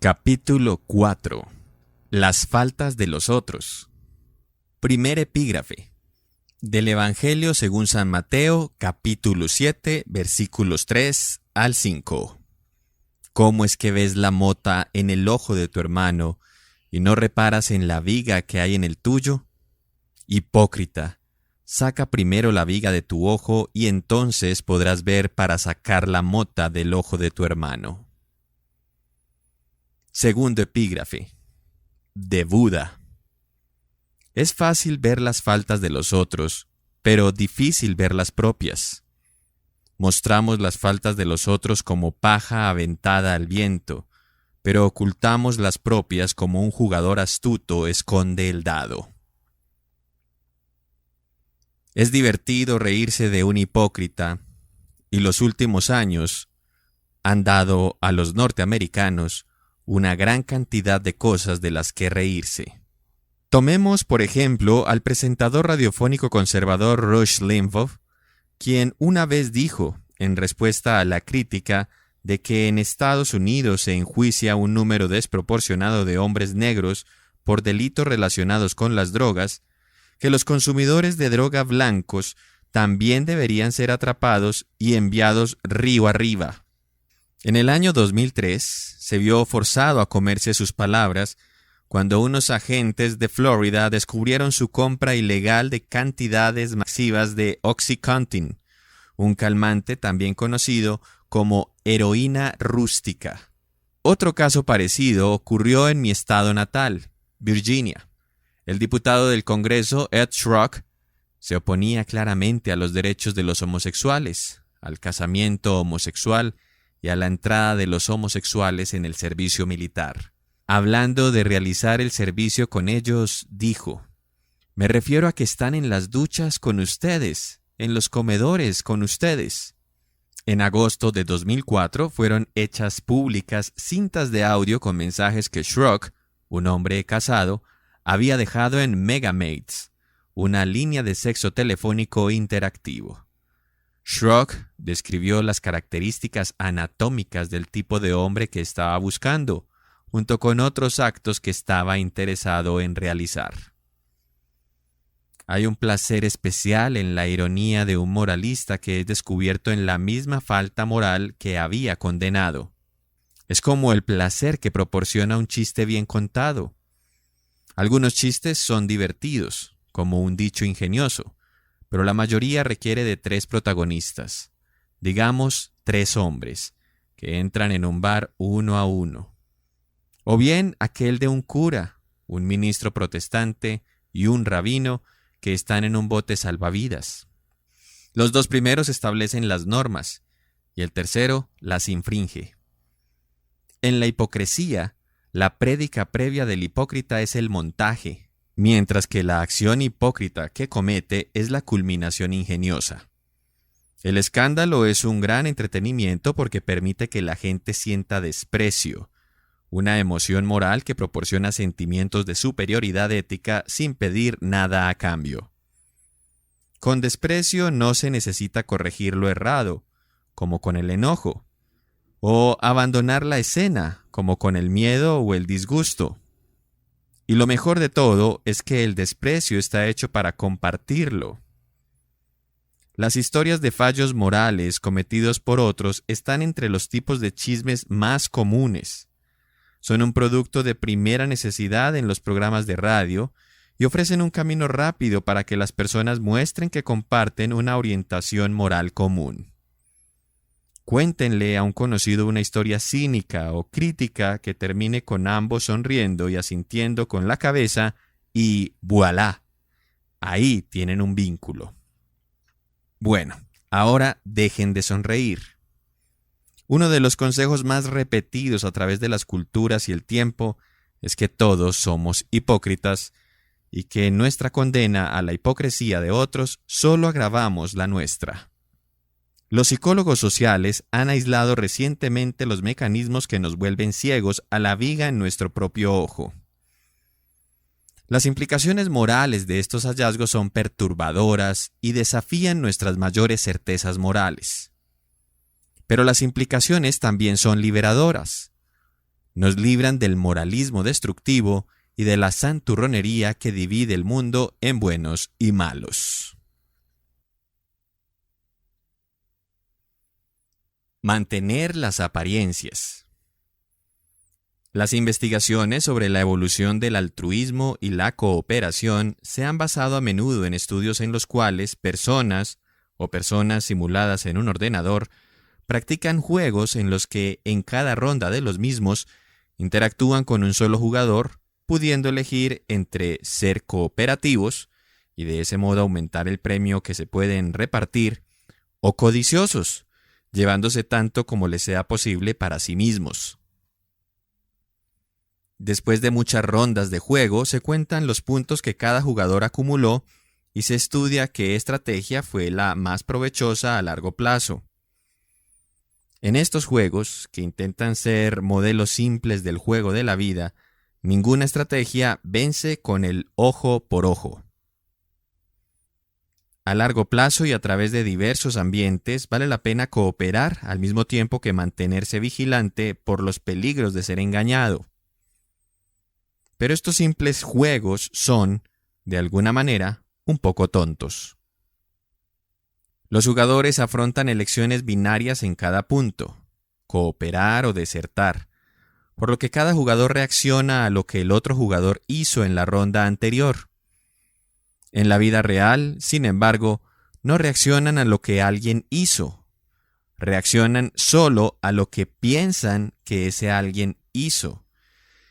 Capítulo 4. Las faltas de los otros. Primer epígrafe. Del Evangelio según San Mateo, capítulo 7, versículos 3 al 5. ¿Cómo es que ves la mota en el ojo de tu hermano y no reparas en la viga que hay en el tuyo? Hipócrita, saca primero la viga de tu ojo y entonces podrás ver para sacar la mota del ojo de tu hermano. Segundo epígrafe. De Buda. Es fácil ver las faltas de los otros, pero difícil ver las propias. Mostramos las faltas de los otros como paja aventada al viento, pero ocultamos las propias como un jugador astuto esconde el dado. Es divertido reírse de un hipócrita, y los últimos años han dado a los norteamericanos una gran cantidad de cosas de las que reírse. Tomemos, por ejemplo, al presentador radiofónico conservador Rush Limbaugh, quien una vez dijo, en respuesta a la crítica de que en Estados Unidos se enjuicia un número desproporcionado de hombres negros por delitos relacionados con las drogas, que los consumidores de droga blancos también deberían ser atrapados y enviados río arriba. En el año 2003 se vio forzado a comerse sus palabras cuando unos agentes de Florida descubrieron su compra ilegal de cantidades masivas de OxyContin, un calmante también conocido como heroína rústica. Otro caso parecido ocurrió en mi estado natal, Virginia. El diputado del Congreso, Ed Schrock, se oponía claramente a los derechos de los homosexuales, al casamiento homosexual y a la entrada de los homosexuales en el servicio militar. Hablando de realizar el servicio con ellos, dijo: «Me refiero a que están en las duchas con ustedes, en los comedores con ustedes». En agosto de 2004 fueron hechas públicas cintas de audio con mensajes que Schrock, un hombre casado, había dejado en Megamates, una línea de sexo telefónico interactivo. Schrock describió las características anatómicas del tipo de hombre que estaba buscando, junto con otros actos que estaba interesado en realizar. Hay un placer especial en la ironía de un moralista que es descubierto en la misma falta moral que había condenado. Es como el placer que proporciona un chiste bien contado. Algunos chistes son divertidos, como un dicho ingenioso, pero la mayoría requiere de 3 protagonistas, digamos 3 hombres, que entran en un bar uno a uno. O bien aquel de un cura, un ministro protestante y un rabino que están en un bote salvavidas. Los 2 primeros establecen las normas y el tercero las infringe. En la hipocresía, la prédica previa del hipócrita es el montaje, mientras que la acción hipócrita que comete es la culminación ingeniosa. El escándalo es un gran entretenimiento porque permite que la gente sienta desprecio, una emoción moral que proporciona sentimientos de superioridad ética sin pedir nada a cambio. Con desprecio no se necesita corregir lo errado, como con el enojo, o abandonar la escena, como con el miedo o el disgusto. Y lo mejor de todo es que el desprecio está hecho para compartirlo. Las historias de fallos morales cometidos por otros están entre los tipos de chismes más comunes. Son un producto de primera necesidad en los programas de radio y ofrecen un camino rápido para que las personas muestren que comparten una orientación moral común. Cuéntenle a un conocido una historia cínica o crítica que termine con ambos sonriendo y asintiendo con la cabeza y ¡voilá! Ahí tienen un vínculo. Bueno, ahora dejen de sonreír. Uno de los consejos más repetidos a través de las culturas y el tiempo es que todos somos hipócritas y que en nuestra condena a la hipocresía de otros solo agravamos la nuestra. Los psicólogos sociales han aislado recientemente los mecanismos que nos vuelven ciegos a la viga en nuestro propio ojo. Las implicaciones morales de estos hallazgos son perturbadoras y desafían nuestras mayores certezas morales. Pero las implicaciones también son liberadoras. nos libran del moralismo destructivo y de la santurronería que divide el mundo en buenos y malos. Mantener las apariencias. Las investigaciones sobre la evolución del altruismo y la cooperación se han basado a menudo en estudios en los cuales personas o personas simuladas en un ordenador practican juegos en los que en cada ronda de los mismos interactúan con un solo jugador, pudiendo elegir entre ser cooperativos y de ese modo aumentar el premio que se pueden repartir, o codiciosos, llevándose tanto como les sea posible para sí mismos. Después de muchas rondas de juego, se cuentan los puntos que cada jugador acumuló y se estudia qué estrategia fue la más provechosa a largo plazo. En estos juegos, que intentan ser modelos simples del juego de la vida, ninguna estrategia vence con el ojo por ojo. A largo plazo y a través de diversos ambientes, vale la pena cooperar al mismo tiempo que mantenerse vigilante por los peligros de ser engañado. Pero estos simples juegos son, de alguna manera, un poco tontos. Los jugadores afrontan elecciones binarias en cada punto, cooperar o desertar, por lo que cada jugador reacciona a lo que el otro jugador hizo en la ronda anterior. En la vida real, sin embargo, no reaccionan a lo que alguien hizo, reaccionan solo a lo que piensan que ese alguien hizo.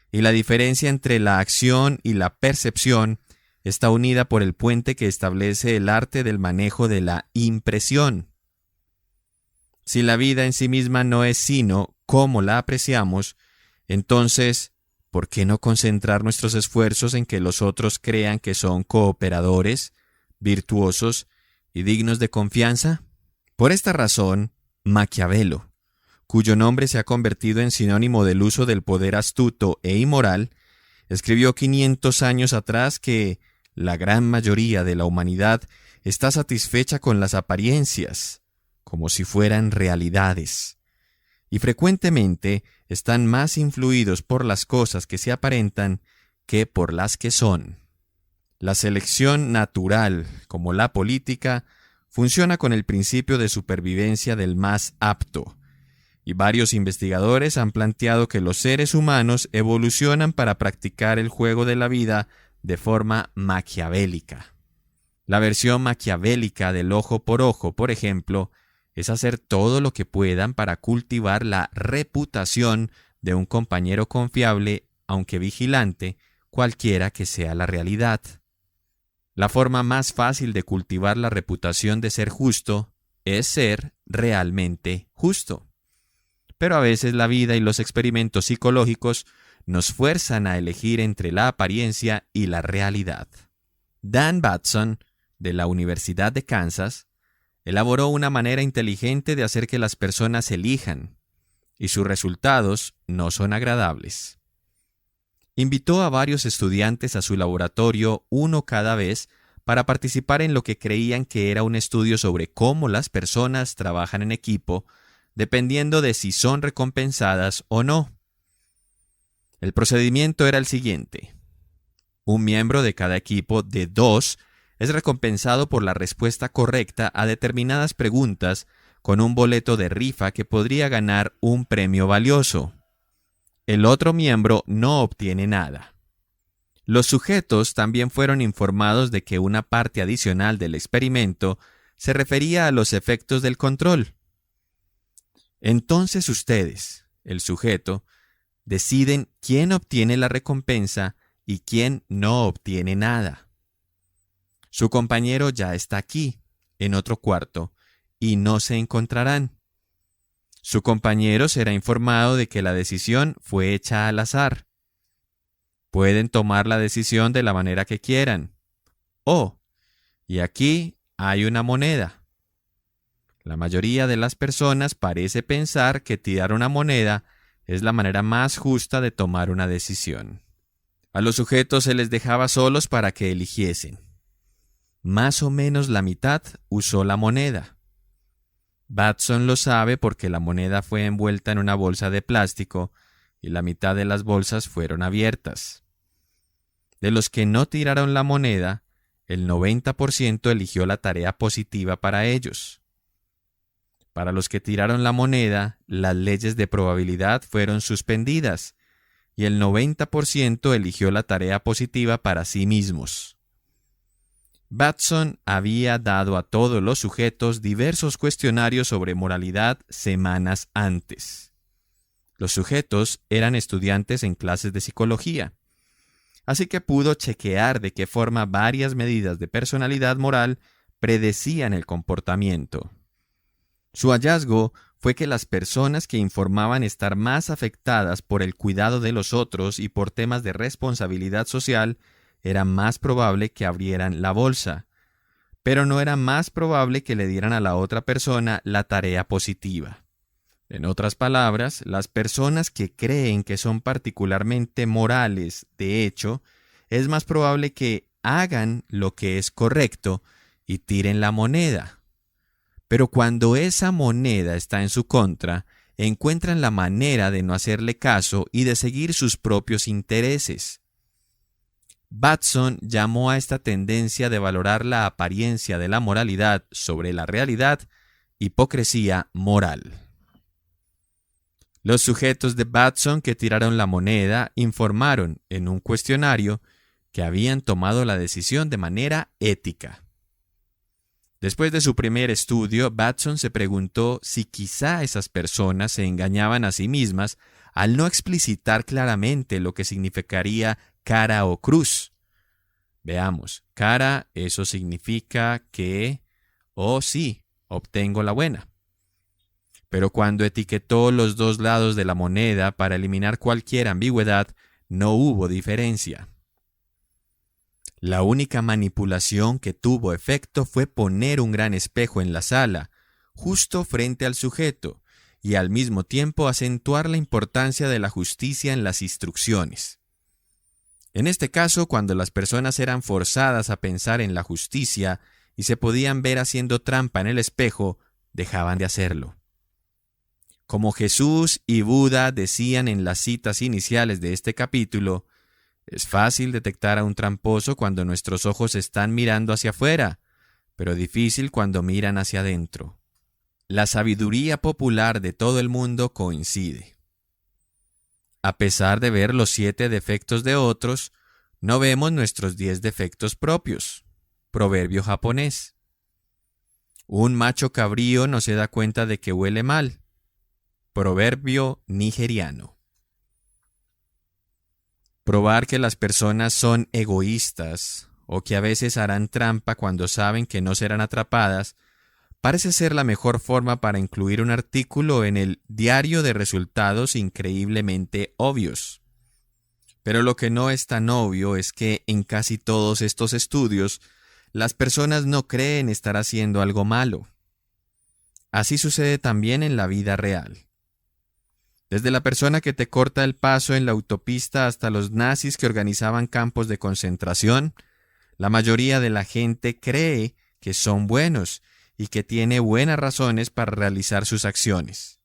Y la diferencia entre la acción y la percepción está unida por el puente que establece el arte del manejo de la impresión. Si la vida en sí misma no es sino cómo la apreciamos, entonces, ¿por qué no concentrar nuestros esfuerzos en que los otros crean que son cooperadores, virtuosos y dignos de confianza? Por esta razón, Maquiavelo, cuyo nombre se ha convertido en sinónimo del uso del poder astuto e inmoral, escribió 500 años atrás que la gran mayoría de la humanidad está satisfecha con las apariencias, como si fueran realidades, y frecuentemente están más influidos por las cosas que se aparentan que por las que son. La selección natural, como la política, funciona con el principio de supervivencia del más apto, y varios investigadores han planteado que los seres humanos evolucionan para practicar el juego de la vida de forma maquiavélica. La versión maquiavélica del ojo, por ejemplo, es hacer todo lo que puedan para cultivar la reputación de un compañero confiable, aunque vigilante, cualquiera que sea la realidad. La forma más fácil de cultivar la reputación de ser justo es ser realmente justo. Pero a veces la vida y los experimentos psicológicos nos fuerzan a elegir entre la apariencia y la realidad. Dan Batson, de la Universidad de Kansas, elaboró una manera inteligente de hacer que las personas elijan, y sus resultados no son agradables. Invitó a varios estudiantes a su laboratorio, uno cada vez, para participar en lo que creían que era un estudio sobre cómo las personas trabajan en equipo, dependiendo de si son recompensadas o no. El procedimiento era el siguiente. Un miembro de cada equipo de 2 es recompensado por la respuesta correcta a determinadas preguntas con un boleto de rifa que podría ganar un premio valioso. El otro miembro no obtiene nada. Los sujetos también fueron informados de que una parte adicional del experimento se refería a los efectos del control. Entonces ustedes, el sujeto, deciden quién obtiene la recompensa y quién no obtiene nada. Su compañero ya está aquí, en otro cuarto, y no se encontrarán. Su compañero será informado de que la decisión fue hecha al azar. Pueden tomar la decisión de la manera que quieran. Y aquí hay una moneda. La mayoría de las personas parece pensar que tirar una moneda es la manera más justa de tomar una decisión. A los sujetos se les dejaba solos para que eligiesen. Más o menos la mitad usó la moneda. Batson lo sabe porque la moneda fue envuelta en una bolsa de plástico y la mitad de las bolsas fueron abiertas. De los que no tiraron la moneda, el 90% eligió la tarea positiva para ellos. Para los que tiraron la moneda, las leyes de probabilidad fueron suspendidas y el 90% eligió la tarea positiva para sí mismos. Batson había dado a todos los sujetos diversos cuestionarios sobre moralidad semanas antes. Los sujetos eran estudiantes en clases de psicología, así que pudo chequear de qué forma varias medidas de personalidad moral predecían el comportamiento. Su hallazgo fue que las personas que informaban estar más afectadas por el cuidado de los otros y por temas de responsabilidad social era más probable que abrieran la bolsa, pero no era más probable que le dieran a la otra persona la tarea positiva. En otras palabras, las personas que creen que son particularmente morales, de hecho, es más probable que hagan lo que es correcto y tiren la moneda. Pero cuando esa moneda está en su contra, encuentran la manera de no hacerle caso y de seguir sus propios intereses. Batson llamó a esta tendencia de valorar la apariencia de la moralidad sobre la realidad hipocresía moral. Los sujetos de Batson que tiraron la moneda informaron en un cuestionario que habían tomado la decisión de manera ética. Después de su primer estudio, Batson se preguntó si quizá esas personas se engañaban a sí mismas al no explicitar claramente lo que significaría cara o cruz. Veamos, cara, eso significa que, sí, obtengo la buena. Pero cuando etiquetó los dos lados de la moneda para eliminar cualquier ambigüedad, no hubo diferencia. La única manipulación que tuvo efecto fue poner un gran espejo en la sala, justo frente al sujeto, y al mismo tiempo acentuar la importancia de la justicia en las instrucciones. En este caso, cuando las personas eran forzadas a pensar en la justicia y se podían ver haciendo trampa en el espejo, dejaban de hacerlo. Como Jesús y Buda decían en las citas iniciales de este capítulo, es fácil detectar a un tramposo cuando nuestros ojos están mirando hacia afuera, pero difícil cuando miran hacia adentro. La sabiduría popular de todo el mundo coincide. A pesar de ver los 7 defectos de otros, no vemos nuestros 10 defectos propios. Proverbio japonés. Un macho cabrío no se da cuenta de que huele mal. Proverbio nigeriano. Probar que las personas son egoístas o que a veces harán trampa cuando saben que no serán atrapadas parece ser la mejor forma para incluir un artículo en el diario de resultados increíblemente obvios. Pero lo que no es tan obvio es que en casi todos estos estudios las personas no creen estar haciendo algo malo. Así sucede también en la vida real. Desde la persona que te corta el paso en la autopista hasta los nazis que organizaban campos de concentración, la mayoría de la gente cree que son buenos y que tiene buenas razones para realizar sus acciones.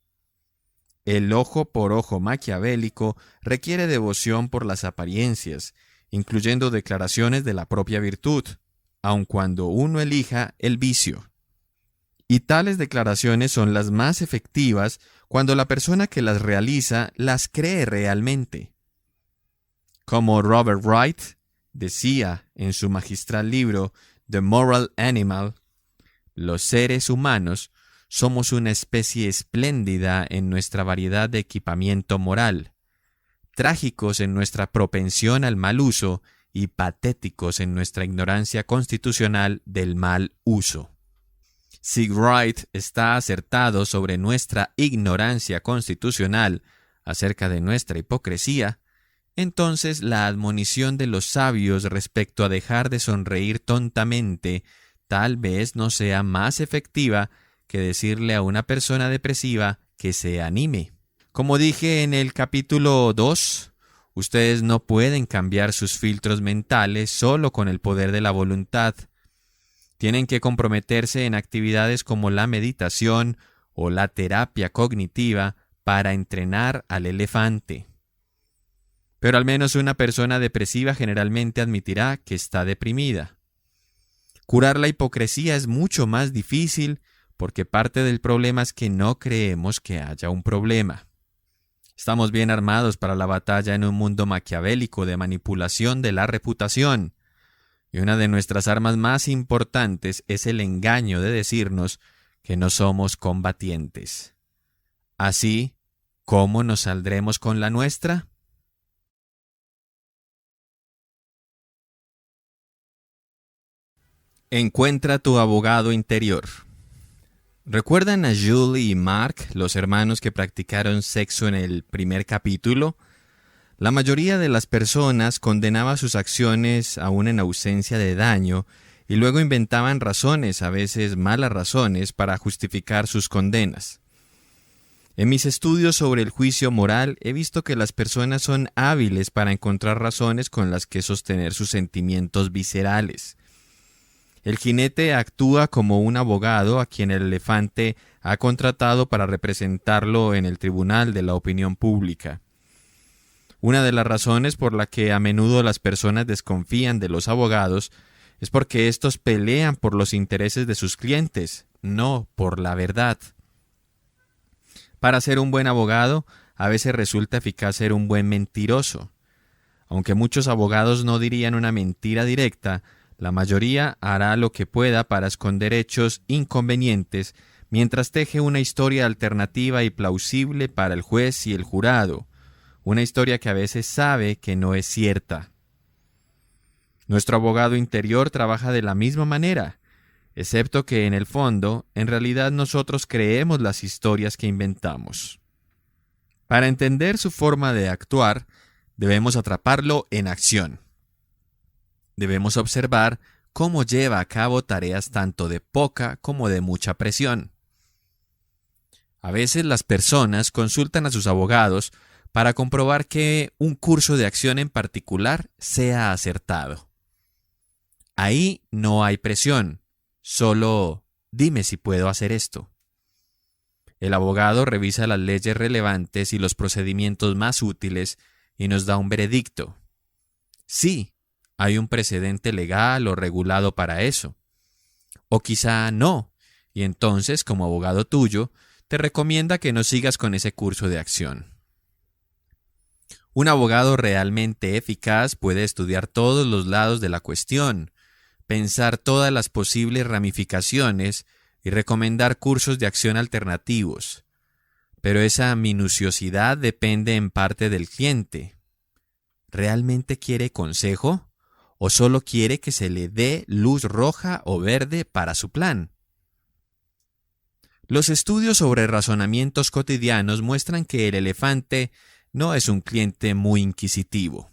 El ojo por ojo maquiavélico requiere devoción por las apariencias, incluyendo declaraciones de la propia virtud, aun cuando uno elija el vicio. Y tales declaraciones son las más efectivas cuando la persona que las realiza las cree realmente. Como Robert Wright decía en su magistral libro The Moral Animal, los seres humanos somos una especie espléndida en nuestra variedad de equipamiento moral, trágicos en nuestra propensión al mal uso y patéticos en nuestra ignorancia constitucional del mal uso. Si Wright está acertado sobre nuestra ignorancia constitucional acerca de nuestra hipocresía, entonces la admonición de los sabios respecto a dejar de sonreír tontamente tal vez no sea más efectiva que decirle a una persona depresiva que se anime. Como dije en el capítulo 2, ustedes no pueden cambiar sus filtros mentales solo con el poder de la voluntad. Tienen que comprometerse en actividades como la meditación o la terapia cognitiva para entrenar al elefante. pero al menos una persona depresiva generalmente admitirá que está deprimida. Curar la hipocresía es mucho más difícil porque parte del problema es que no creemos que haya un problema. Estamos bien armados para la batalla en un mundo maquiavélico de manipulación de la reputación, y una de nuestras armas más importantes es el engaño de decirnos que no somos combatientes. Así, ¿cómo nos saldremos con la nuestra? Encuentra tu abogado interior. ¿Recuerdan a Julie y Mark, los hermanos que practicaron sexo en el primer capítulo? La mayoría de las personas condenaba sus acciones aún en ausencia de daño y luego inventaban razones, a veces malas razones, para justificar sus condenas. En mis estudios sobre el juicio moral he visto que las personas son hábiles para encontrar razones con las que sostener sus sentimientos viscerales. El jinete actúa como un abogado a quien el elefante ha contratado para representarlo en el tribunal de la opinión pública. Una de las razones por la que a menudo las personas desconfían de los abogados es porque estos pelean por los intereses de sus clientes, no por la verdad. Para ser un buen abogado, a veces resulta eficaz ser un buen mentiroso. Aunque muchos abogados no dirían una mentira directa, la mayoría hará lo que pueda para esconder hechos inconvenientes mientras teje una historia alternativa y plausible para el juez y el jurado, una historia que a veces sabe que no es cierta. Nuestro abogado interior trabaja de la misma manera, excepto que en el fondo, en realidad nosotros creemos las historias que inventamos. Para entender su forma de actuar, debemos atraparlo en acción. Debemos observar cómo lleva a cabo tareas tanto de poca como de mucha presión. A veces las personas consultan a sus abogados para comprobar que un curso de acción en particular sea acertado. Ahí no hay presión, solo dime si puedo hacer esto. El abogado revisa las leyes relevantes y los procedimientos más útiles y nos da un veredicto. Sí, hay un precedente legal o regulado para eso. O quizá no, y entonces, como abogado tuyo, te recomienda que no sigas con ese curso de acción. Un abogado realmente eficaz puede estudiar todos los lados de la cuestión, pensar todas las posibles ramificaciones y recomendar cursos de acción alternativos. Pero esa minuciosidad depende en parte del cliente. ¿Realmente quiere consejo? ¿O solo quiere que se le dé luz roja o verde para su plan? Los estudios sobre razonamientos cotidianos muestran que el elefante no es un cliente muy inquisitivo.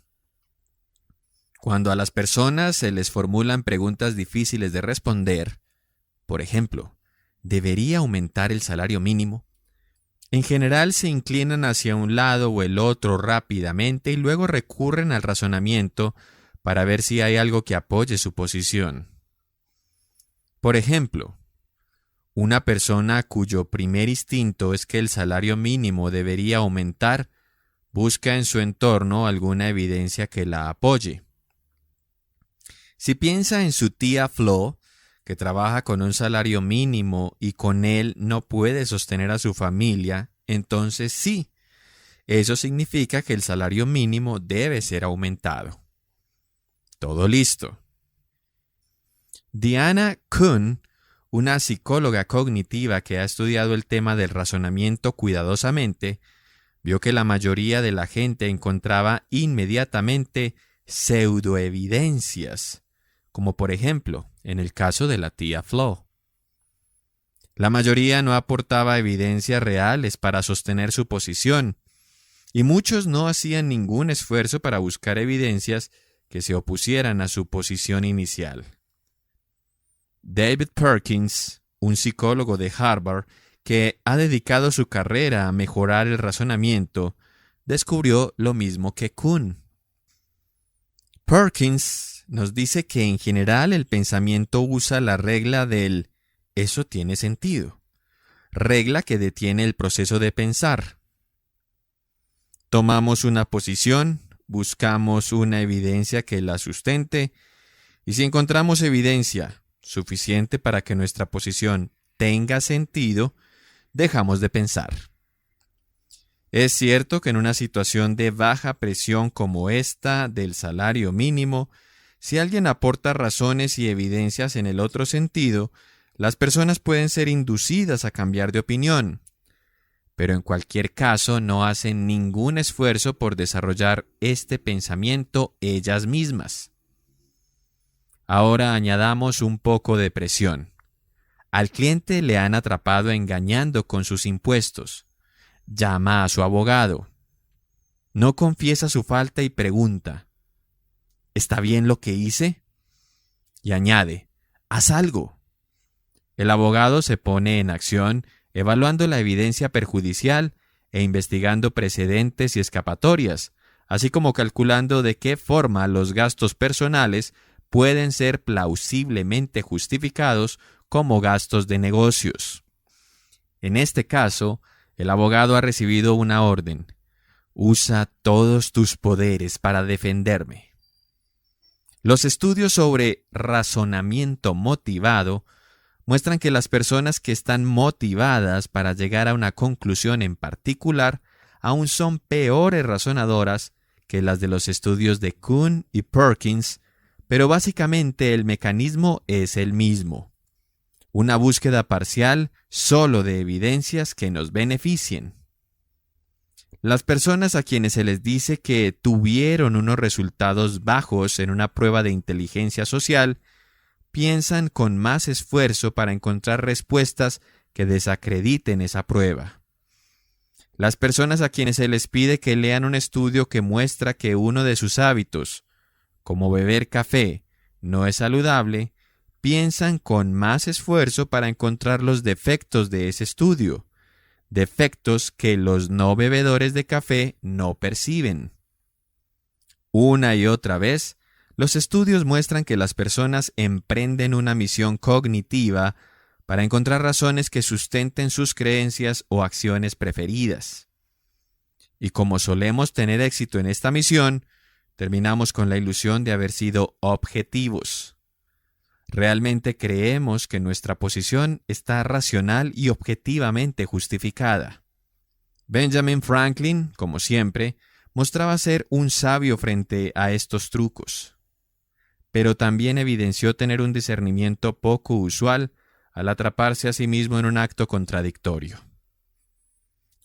Cuando a las personas se les formulan preguntas difíciles de responder, por ejemplo, ¿debería aumentar el salario mínimo? En general se inclinan hacia un lado o el otro rápidamente y luego recurren al razonamiento para ver si hay algo que apoye su posición. Por ejemplo, una persona cuyo primer instinto es que el salario mínimo debería aumentar, busca en su entorno alguna evidencia que la apoye. Si piensa en su tía Flo, que trabaja con un salario mínimo y con él no puede sostener a su familia, entonces sí, eso significa que el salario mínimo debe ser aumentado. Todo listo. Diana Kuhn, una psicóloga cognitiva que ha estudiado el tema del razonamiento cuidadosamente, vio que la mayoría de la gente encontraba inmediatamente pseudoevidencias, como por ejemplo en el caso de la tía Flo. La mayoría no aportaba evidencias reales para sostener su posición, y muchos no hacían ningún esfuerzo para buscar evidencias que se opusieran a su posición inicial. David Perkins, un psicólogo de Harvard que ha dedicado su carrera a mejorar el razonamiento, descubrió lo mismo que Kuhn. Perkins nos dice que en general el pensamiento usa la regla del «eso tiene sentido», regla que detiene el proceso de pensar. Tomamos una posición, buscamos una evidencia que la sustente, y si encontramos evidencia suficiente para que nuestra posición tenga sentido, dejamos de pensar. Es cierto que en una situación de baja presión como esta del salario mínimo, si alguien aporta razones y evidencias en el otro sentido, las personas pueden ser inducidas a cambiar de opinión. Pero en cualquier caso no hacen ningún esfuerzo por desarrollar este pensamiento ellas mismas. Ahora añadamos un poco de presión. Al cliente le han atrapado engañando con sus impuestos. Llama a su abogado. No confiesa su falta y pregunta: ¿está bien lo que hice? Y añade: haz algo. El abogado se pone en acción, evaluando la evidencia perjudicial e investigando precedentes y escapatorias, así como calculando de qué forma los gastos personales pueden ser plausiblemente justificados como gastos de negocios. En este caso, el abogado ha recibido una orden: usa todos tus poderes para defenderme. Los estudios sobre razonamiento motivado muestran que las personas que están motivadas para llegar a una conclusión en particular aún son peores razonadoras que las de los estudios de Kuhn y Perkins, pero básicamente el mecanismo es el mismo: una búsqueda parcial solo de evidencias que nos beneficien. Las personas a quienes se les dice que tuvieron unos resultados bajos en una prueba de inteligencia social piensan con más esfuerzo para encontrar respuestas que desacrediten esa prueba. Las personas a quienes se les pide que lean un estudio que muestra que uno de sus hábitos, como beber café, no es saludable, piensan con más esfuerzo para encontrar los defectos de ese estudio, defectos que los no bebedores de café no perciben. Una y otra vez, los estudios muestran que las personas emprenden una misión cognitiva para encontrar razones que sustenten sus creencias o acciones preferidas. Y como solemos tener éxito en esta misión, terminamos con la ilusión de haber sido objetivos. Realmente creemos que nuestra posición está racional y objetivamente justificada. Benjamin Franklin, como siempre, mostraba ser un sabio frente a estos trucos, pero también evidenció tener un discernimiento poco usual al atraparse a sí mismo en un acto contradictorio.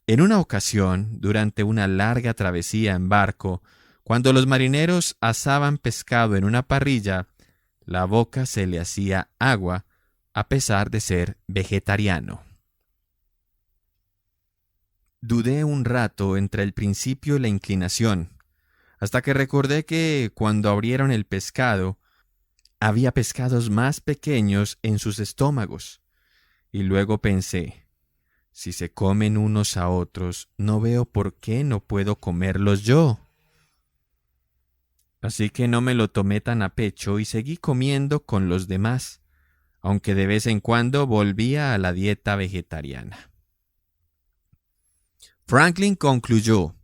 En una ocasión, durante una larga travesía en barco, cuando los marineros asaban pescado en una parrilla, la boca se le hacía agua a pesar de ser vegetariano. Dudé un rato entre el principio y la inclinación, hasta que recordé que cuando abrieron el pescado, había pescados más pequeños en sus estómagos, y luego pensé: si se comen unos a otros, no veo por qué no puedo comerlos yo. Así que no me lo tomé tan a pecho y seguí comiendo con los demás, aunque de vez en cuando volvía a la dieta vegetariana. Franklin concluyó: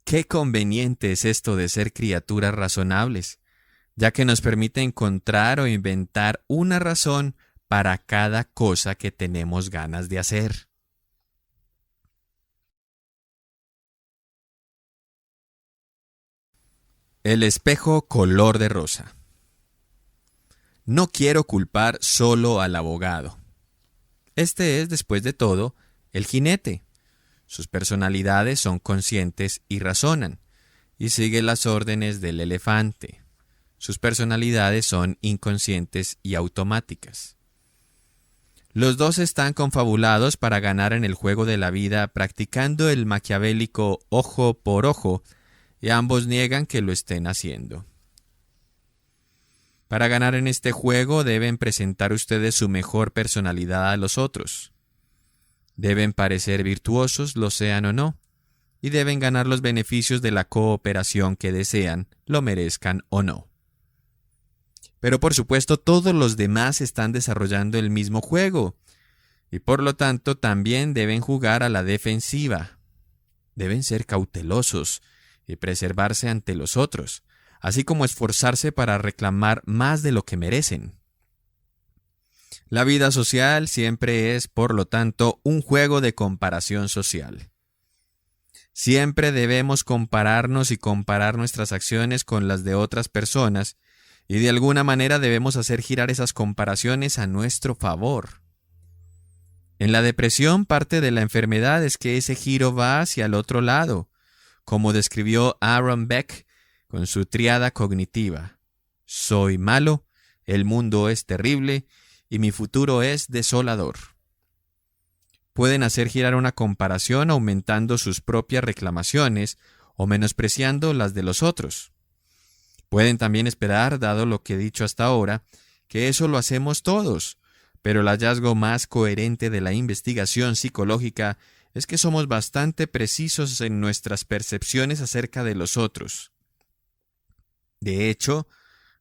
qué conveniente es esto de ser criaturas razonables, ya que nos permite encontrar o inventar una razón para cada cosa que tenemos ganas de hacer. El espejo color de rosa. No quiero culpar solo al abogado. Este es, después de todo, el jinete. Sus personalidades son conscientes y razonan, y sigue las órdenes del elefante. Sus personalidades son inconscientes y automáticas. Los dos están confabulados para ganar en el juego de la vida practicando el maquiavélico ojo por ojo, y ambos niegan que lo estén haciendo. Para ganar en este juego deben presentar ustedes su mejor personalidad a los otros. Deben parecer virtuosos, lo sean o no, y deben ganar los beneficios de la cooperación que desean, lo merezcan o no. Pero por supuesto todos los demás están desarrollando el mismo juego, y por lo tanto también deben jugar a la defensiva. Deben ser cautelosos y preservarse ante los otros, así como esforzarse para reclamar más de lo que merecen. La vida social siempre es, por lo tanto, un juego de comparación social. Siempre debemos compararnos y comparar nuestras acciones con las de otras personas, y de alguna manera debemos hacer girar esas comparaciones a nuestro favor. En la depresión, parte de la enfermedad es que ese giro va hacia el otro lado, como describió Aaron Beck con su tríada cognitiva. Soy malo, el mundo es terrible y mi futuro es desolador. Pueden hacer girar una comparación aumentando sus propias reclamaciones o menospreciando las de los otros. Pueden también esperar, dado lo que he dicho hasta ahora, que eso lo hacemos todos, pero el hallazgo más coherente de la investigación psicológica es que somos bastante precisos en nuestras percepciones acerca de los otros. De hecho,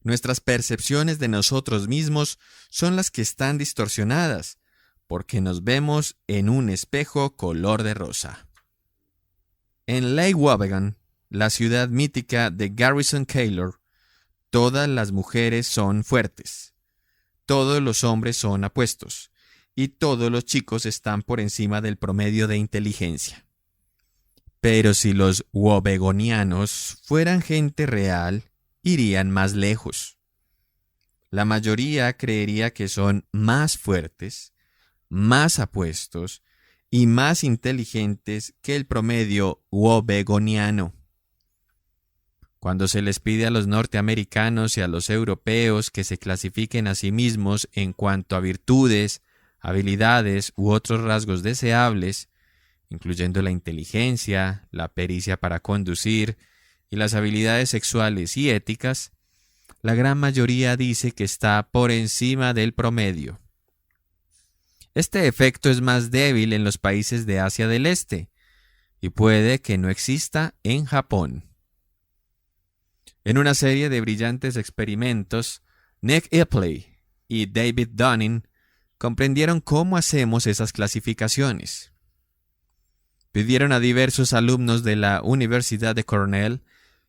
nuestras percepciones de nosotros mismos son las que están distorsionadas, porque nos vemos en un espejo color de rosa. En Lake Wobegon, la ciudad mítica de Garrison Keillor, todas las mujeres son fuertes, todos los hombres son apuestos, y todos los chicos están por encima del promedio de inteligencia. Pero si los wobegonianos fueran gente real, irían más lejos. La mayoría creería que son más fuertes, más apuestos y más inteligentes que el promedio wobegoniano. Cuando se les pide a los norteamericanos y a los europeos que se clasifiquen a sí mismos en cuanto a virtudes, habilidades u otros rasgos deseables, incluyendo la inteligencia, la pericia para conducir y las habilidades sexuales y éticas, la gran mayoría dice que está por encima del promedio. Este efecto es más débil en los países de Asia del Este y puede que no exista en Japón. En una serie de brillantes experimentos, Nick Epley y David Dunning comprendieron cómo hacemos esas clasificaciones. Pidieron a diversos alumnos de la Universidad de Cornell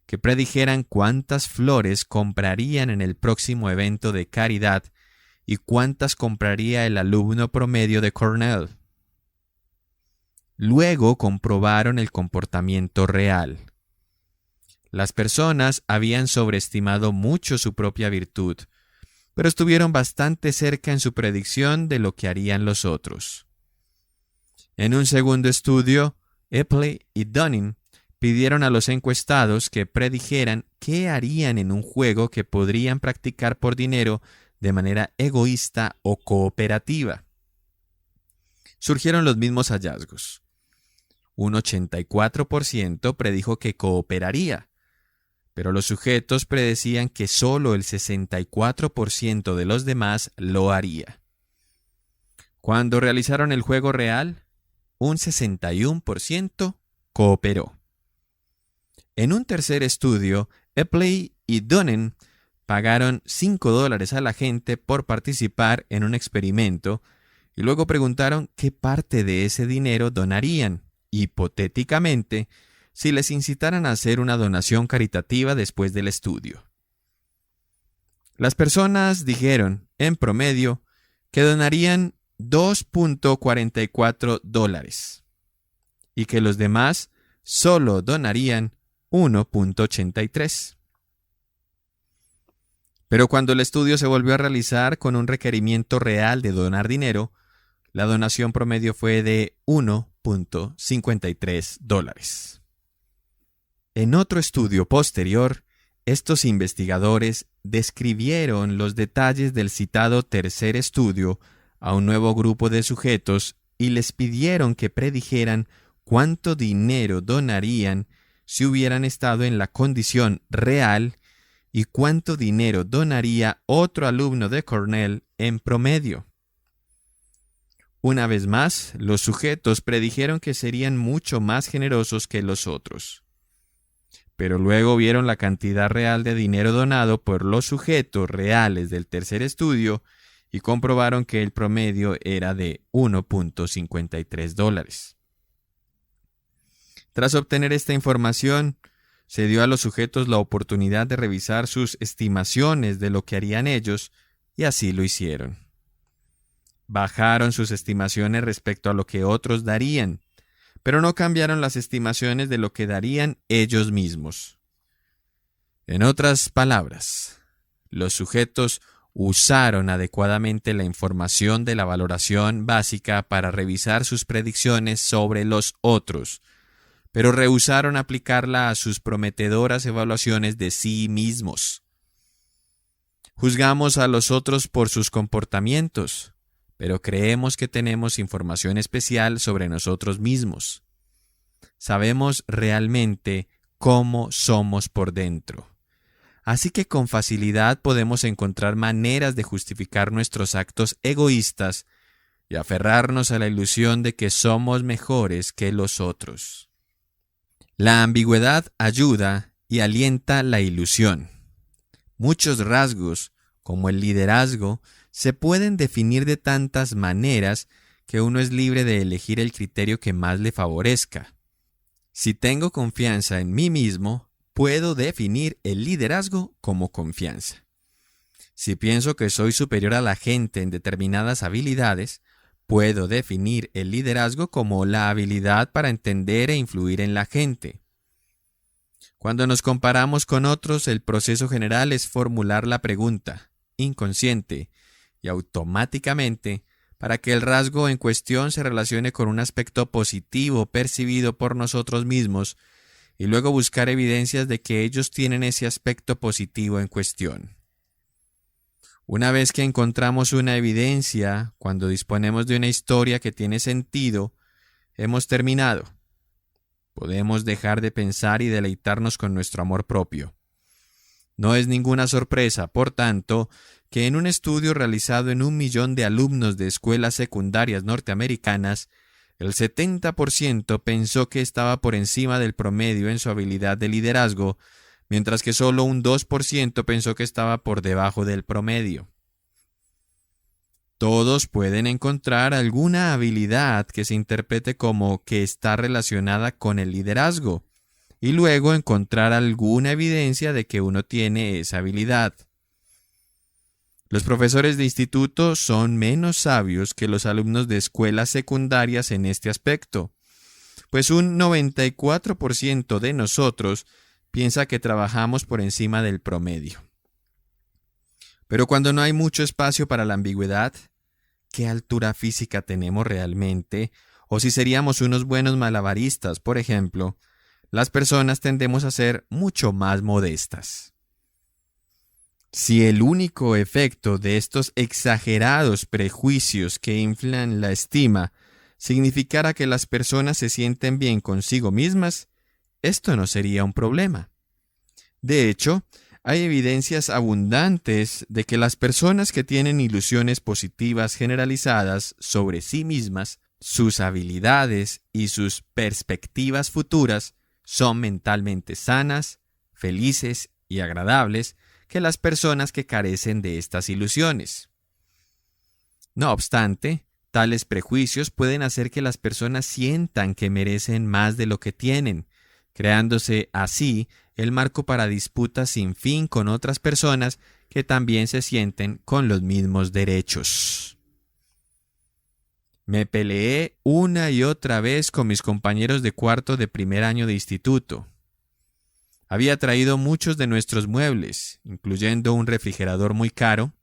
que predijeran cuántas flores comprarían en el próximo evento de caridad y cuántas compraría el alumno promedio de Cornell. Luego comprobaron el comportamiento real. Las personas habían sobreestimado mucho su propia virtud, pero estuvieron bastante cerca en su predicción de lo que harían los otros. En un segundo estudio, Epley y Dunning pidieron a los encuestados que predijeran qué harían en un juego que podrían practicar por dinero de manera egoísta o cooperativa. Surgieron los mismos hallazgos. Un 84% predijo que cooperaría, pero los sujetos predecían que solo el 64% de los demás lo haría. Cuando realizaron el juego real, un 61% cooperó. En un tercer estudio, Epley y Dunning pagaron $5 a la gente por participar en un experimento y luego preguntaron qué parte de ese dinero donarían, hipotéticamente, si les incitaran a hacer una donación caritativa después del estudio. Las personas dijeron, en promedio, que donarían $2.44 y que los demás solo donarían $1.83. Pero cuando el estudio se volvió a realizar con un requerimiento real de donar dinero, la donación promedio fue de $1.53. En otro estudio posterior, estos investigadores describieron los detalles del citado tercer estudio a un nuevo grupo de sujetos y les pidieron que predijeran cuánto dinero donarían si hubieran estado en la condición real y cuánto dinero donaría otro alumno de Cornell en promedio. Una vez más, los sujetos predijeron que serían mucho más generosos que los otros. Pero luego vieron la cantidad real de dinero donado por los sujetos reales del tercer estudio y comprobaron que el promedio era de $1.53. Tras obtener esta información, se dio a los sujetos la oportunidad de revisar sus estimaciones de lo que harían ellos, y así lo hicieron. Bajaron sus estimaciones respecto a lo que otros darían, pero no cambiaron las estimaciones de lo que darían ellos mismos. En otras palabras, los sujetos usaron adecuadamente la información de la valoración básica para revisar sus predicciones sobre los otros, pero rehusaron aplicarla a sus prometedoras evaluaciones de sí mismos. Juzgamos a los otros por sus comportamientos, pero creemos que tenemos información especial sobre nosotros mismos. Sabemos realmente cómo somos por dentro. Así que con facilidad podemos encontrar maneras de justificar nuestros actos egoístas y aferrarnos a la ilusión de que somos mejores que los otros. La ambigüedad ayuda y alienta la ilusión. Muchos rasgos, como el liderazgo, se pueden definir de tantas maneras que uno es libre de elegir el criterio que más le favorezca. Si tengo confianza en mí mismo, puedo definir el liderazgo como confianza. Si pienso que soy superior a la gente en determinadas habilidades, puedo definir el liderazgo como la habilidad para entender e influir en la gente. Cuando nos comparamos con otros, el proceso general es formular la pregunta, inconsciente y automáticamente, para que el rasgo en cuestión se relacione con un aspecto positivo percibido por nosotros mismos y luego buscar evidencias de que ellos tienen ese aspecto positivo en cuestión. Una vez que encontramos una evidencia, cuando disponemos de una historia que tiene sentido, hemos terminado. Podemos dejar de pensar y deleitarnos con nuestro amor propio. No es ninguna sorpresa, por tanto, que en un estudio realizado en 1 millón de alumnos de escuelas secundarias norteamericanas, el 70% pensó que estaba por encima del promedio en su habilidad de liderazgo, mientras que solo un 2% pensó que estaba por debajo del promedio. Todos pueden encontrar alguna habilidad que se interprete como que está relacionada con el liderazgo, y luego encontrar alguna evidencia de que uno tiene esa habilidad. Los profesores de instituto son menos sabios que los alumnos de escuelas secundarias en este aspecto, pues un 94% de nosotros piensa que trabajamos por encima del promedio. Pero cuando no hay mucho espacio para la ambigüedad, ¿qué altura física tenemos realmente? O si seríamos unos buenos malabaristas, por ejemplo, las personas tendemos a ser mucho más modestas. Si el único efecto de estos exagerados prejuicios que inflan la estima significara que las personas se sienten bien consigo mismas, esto no sería un problema. De hecho, hay evidencias abundantes de que las personas que tienen ilusiones positivas generalizadas sobre sí mismas, sus habilidades y sus perspectivas futuras son mentalmente sanas, felices y agradables que las personas que carecen de estas ilusiones. No obstante, tales prejuicios pueden hacer que las personas sientan que merecen más de lo que tienen, creándose así el marco para disputas sin fin con otras personas que también se sienten con los mismos derechos. Me peleé una y otra vez con mis compañeros de cuarto de primer año de instituto. Había traído muchos de nuestros muebles, incluyendo un refrigerador muy caro,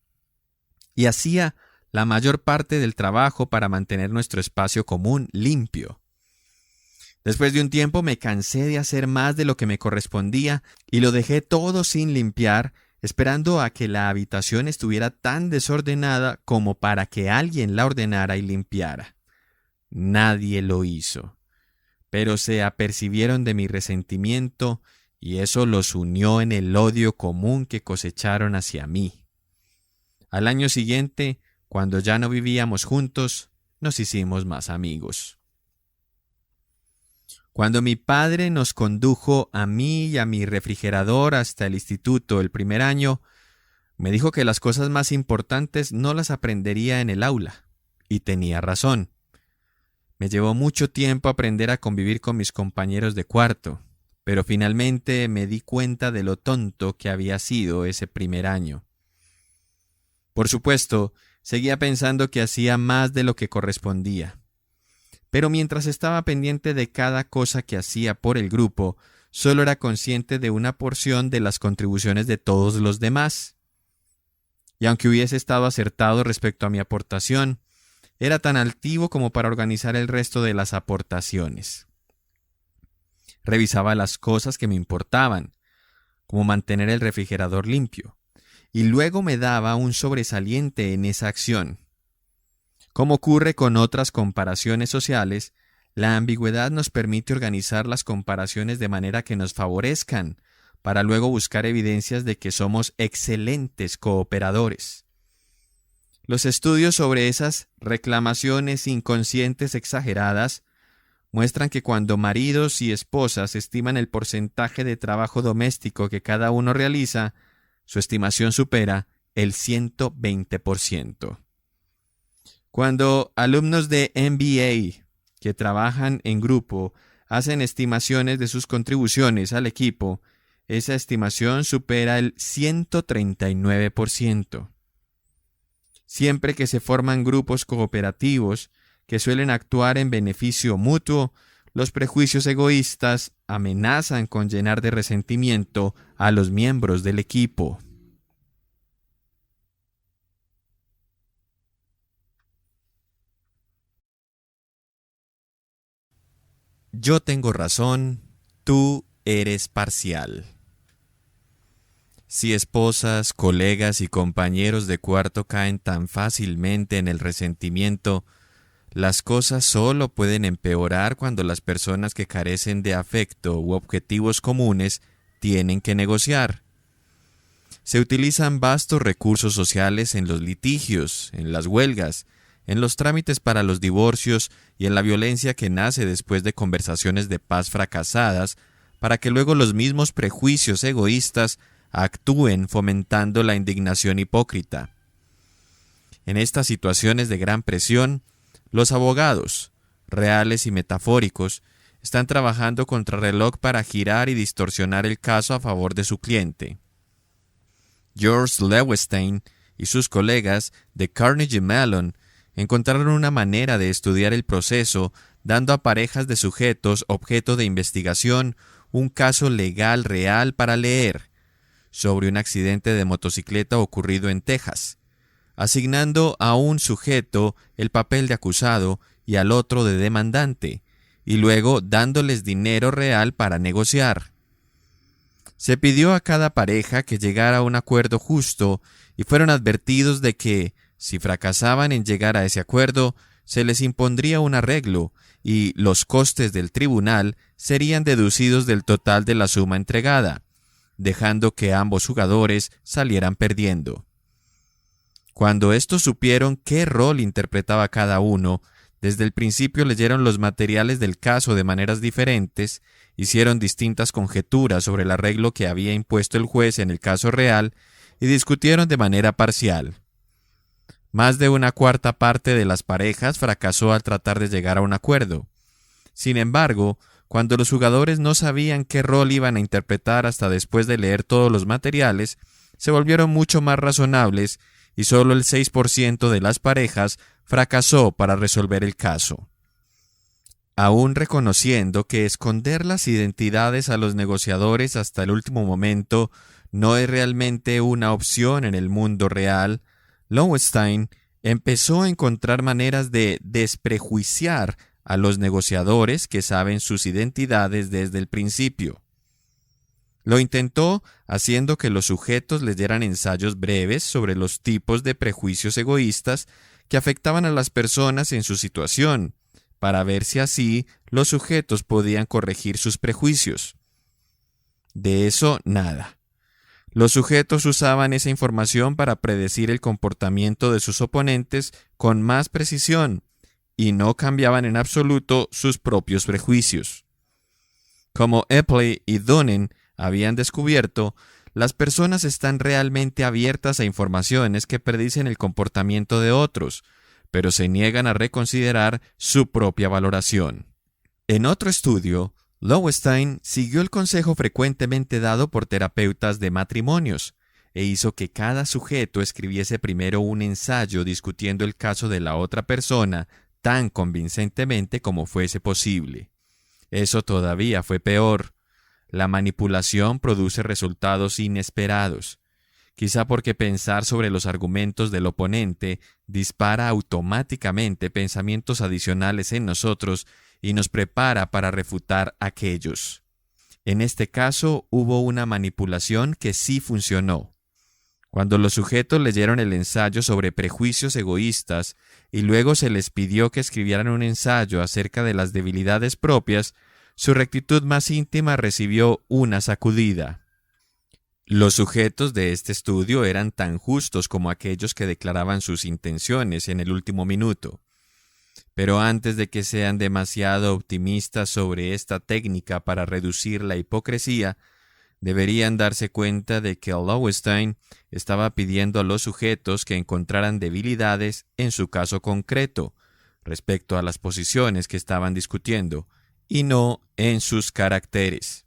y hacía la mayor parte del trabajo para mantener nuestro espacio común limpio. Después de un tiempo me cansé de hacer más de lo que me correspondía y lo dejé todo sin limpiar, esperando a que la habitación estuviera tan desordenada como para que alguien la ordenara y limpiara. Nadie lo hizo, pero se apercibieron de mi resentimiento y eso los unió en el odio común que cosecharon hacia mí. Al año siguiente, cuando ya no vivíamos juntos, nos hicimos más amigos. Cuando mi padre nos condujo a mí y a mi refrigerador hasta el instituto el primer año, me dijo que las cosas más importantes no las aprendería en el aula, y tenía razón. Me llevó mucho tiempo aprender a convivir con mis compañeros de cuarto, pero finalmente me di cuenta de lo tonto que había sido ese primer año. Por supuesto, seguía pensando que hacía más de lo que correspondía. Pero mientras estaba pendiente de cada cosa que hacía por el grupo, solo era consciente de una porción de las contribuciones de todos los demás. Y aunque hubiese estado acertado respecto a mi aportación, era tan altivo como para organizar el resto de las aportaciones. Revisaba las cosas que me importaban, como mantener el refrigerador limpio, y luego me daba un sobresaliente en esa acción. Como ocurre con otras comparaciones sociales, la ambigüedad nos permite organizar las comparaciones de manera que nos favorezcan, para luego buscar evidencias de que somos excelentes cooperadores. Los estudios sobre esas reclamaciones inconscientes exageradas muestran que cuando maridos y esposas estiman el porcentaje de trabajo doméstico que cada uno realiza, su estimación supera el 120%. Cuando alumnos de MBA que trabajan en grupo hacen estimaciones de sus contribuciones al equipo, esa estimación supera el 139%. Siempre que se forman grupos cooperativos que suelen actuar en beneficio mutuo, los prejuicios egoístas amenazan con llenar de resentimiento a los miembros del equipo. Yo tengo razón, tú eres parcial. Si esposas, colegas y compañeros de cuarto caen tan fácilmente en el resentimiento, las cosas solo pueden empeorar cuando las personas que carecen de afecto u objetivos comunes tienen que negociar. Se utilizan vastos recursos sociales en los litigios, en las huelgas, en los trámites para los divorcios y en la violencia que nace después de conversaciones de paz fracasadas, para que luego los mismos prejuicios egoístas actúen fomentando la indignación hipócrita. En estas situaciones de gran presión, los abogados, reales y metafóricos, están trabajando contrarreloj para girar y distorsionar el caso a favor de su cliente. George Loewenstein y sus colegas de Carnegie Mellon encontraron una manera de estudiar el proceso dando a parejas de sujetos objeto de investigación un caso legal real para leer sobre un accidente de motocicleta ocurrido en Texas, asignando a un sujeto el papel de acusado y al otro de demandante, y luego dándoles dinero real para negociar. Se pidió a cada pareja que llegara a un acuerdo justo y fueron advertidos de que, si fracasaban en llegar a ese acuerdo, se les impondría un arreglo y los costes del tribunal serían deducidos del total de la suma entregada, dejando que ambos jugadores salieran perdiendo. Cuando estos supieron qué rol interpretaba cada uno, desde el principio leyeron los materiales del caso de maneras diferentes, hicieron distintas conjeturas sobre el arreglo que había impuesto el juez en el caso real y discutieron de manera parcial. Más de una cuarta parte de las parejas fracasó al tratar de llegar a un acuerdo. Sin embargo, cuando los jugadores no sabían qué rol iban a interpretar hasta después de leer todos los materiales, se volvieron mucho más razonables y solo el 6% de las parejas fracasó para resolver el caso. Aún reconociendo que esconder las identidades a los negociadores hasta el último momento no es realmente una opción en el mundo real, Loewenstein empezó a encontrar maneras de desprejuiciar a los negociadores que saben sus identidades desde el principio. Lo intentó haciendo que los sujetos les dieran ensayos breves sobre los tipos de prejuicios egoístas que afectaban a las personas en su situación, para ver si así los sujetos podían corregir sus prejuicios. De eso nada. Los sujetos usaban esa información para predecir el comportamiento de sus oponentes con más precisión y no cambiaban en absoluto sus propios prejuicios. Como Epley y Dunning habían descubierto, las personas están realmente abiertas a informaciones que predicen el comportamiento de otros, pero se niegan a reconsiderar su propia valoración. En otro estudio, Lowenstein siguió el consejo frecuentemente dado por terapeutas de matrimonios e hizo que cada sujeto escribiese primero un ensayo discutiendo el caso de la otra persona tan convincentemente como fuese posible. Eso todavía fue peor. La manipulación produce resultados inesperados. Quizá porque pensar sobre los argumentos del oponente dispara automáticamente pensamientos adicionales en nosotros y nos prepara para refutar aquellos. En este caso hubo una manipulación que sí funcionó. Cuando los sujetos leyeron el ensayo sobre prejuicios egoístas y luego se les pidió que escribieran un ensayo acerca de las debilidades propias, su rectitud más íntima recibió una sacudida. Los sujetos de este estudio eran tan justos como aquellos que declaraban sus intenciones en el último minuto. Pero antes de que sean demasiado optimistas sobre esta técnica para reducir la hipocresía, deberían darse cuenta de que Lowenstein estaba pidiendo a los sujetos que encontraran debilidades en su caso concreto, respecto a las posiciones que estaban discutiendo, y no en sus caracteres.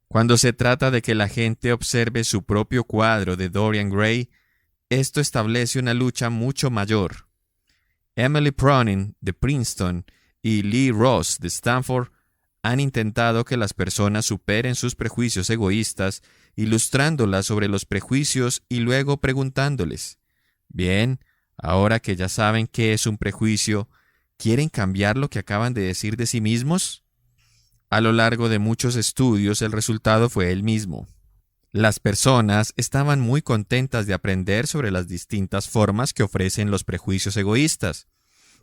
Cuando se trata de que la gente observe su propio cuadro de Dorian Gray, esto establece una lucha mucho mayor. Emily Cronin, de Princeton, y Lee Ross, de Stanford, han intentado que las personas superen sus prejuicios egoístas, ilustrándolas sobre los prejuicios y luego preguntándoles: bien, ahora que ya saben qué es un prejuicio, ¿quieren cambiar lo que acaban de decir de sí mismos? A lo largo de muchos estudios el resultado fue el mismo. Las personas estaban muy contentas de aprender sobre las distintas formas que ofrecen los prejuicios egoístas,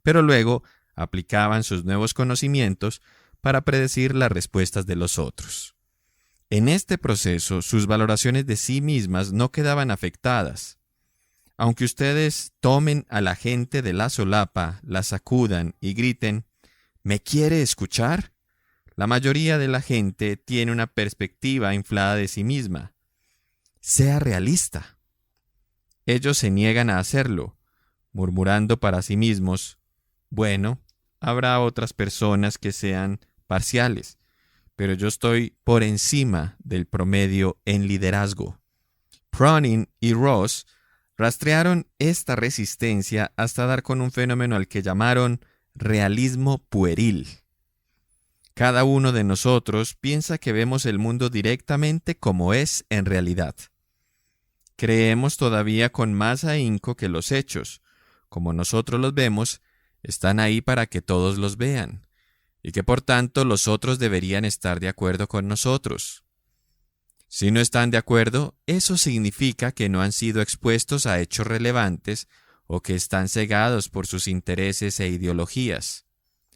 pero luego aplicaban sus nuevos conocimientos para predecir las respuestas de los otros. En este proceso, sus valoraciones de sí mismas no quedaban afectadas. Aunque ustedes tomen a la gente de la solapa, la sacudan y griten: ¿me quiere escuchar?, la mayoría de la gente tiene una perspectiva inflada de sí misma. Sea realista. Ellos se niegan a hacerlo, murmurando para sí mismos: bueno, habrá otras personas que sean parciales, pero yo estoy por encima del promedio en liderazgo. Cronin y Ross rastrearon esta resistencia hasta dar con un fenómeno al que llamaron realismo pueril. Cada uno de nosotros piensa que vemos el mundo directamente como es en realidad. Creemos todavía con más ahínco que los hechos, como nosotros los vemos, están ahí para que todos los vean, y que por tanto los otros deberían estar de acuerdo con nosotros. Si no están de acuerdo, eso significa que no han sido expuestos a hechos relevantes o que están cegados por sus intereses e ideologías.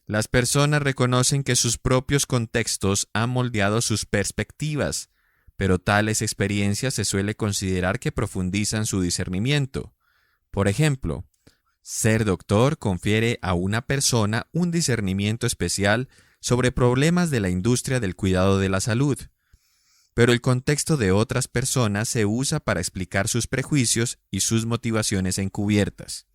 Las personas reconocen que sus propios contextos han moldeado sus perspectivas, pero tales experiencias se suele considerar que profundizan su discernimiento. Por ejemplo, ser doctor confiere a una persona un discernimiento especial sobre problemas de la industria del cuidado de la salud, pero el contexto de otras personas se usa para explicar sus prejuicios y sus motivaciones encubiertas.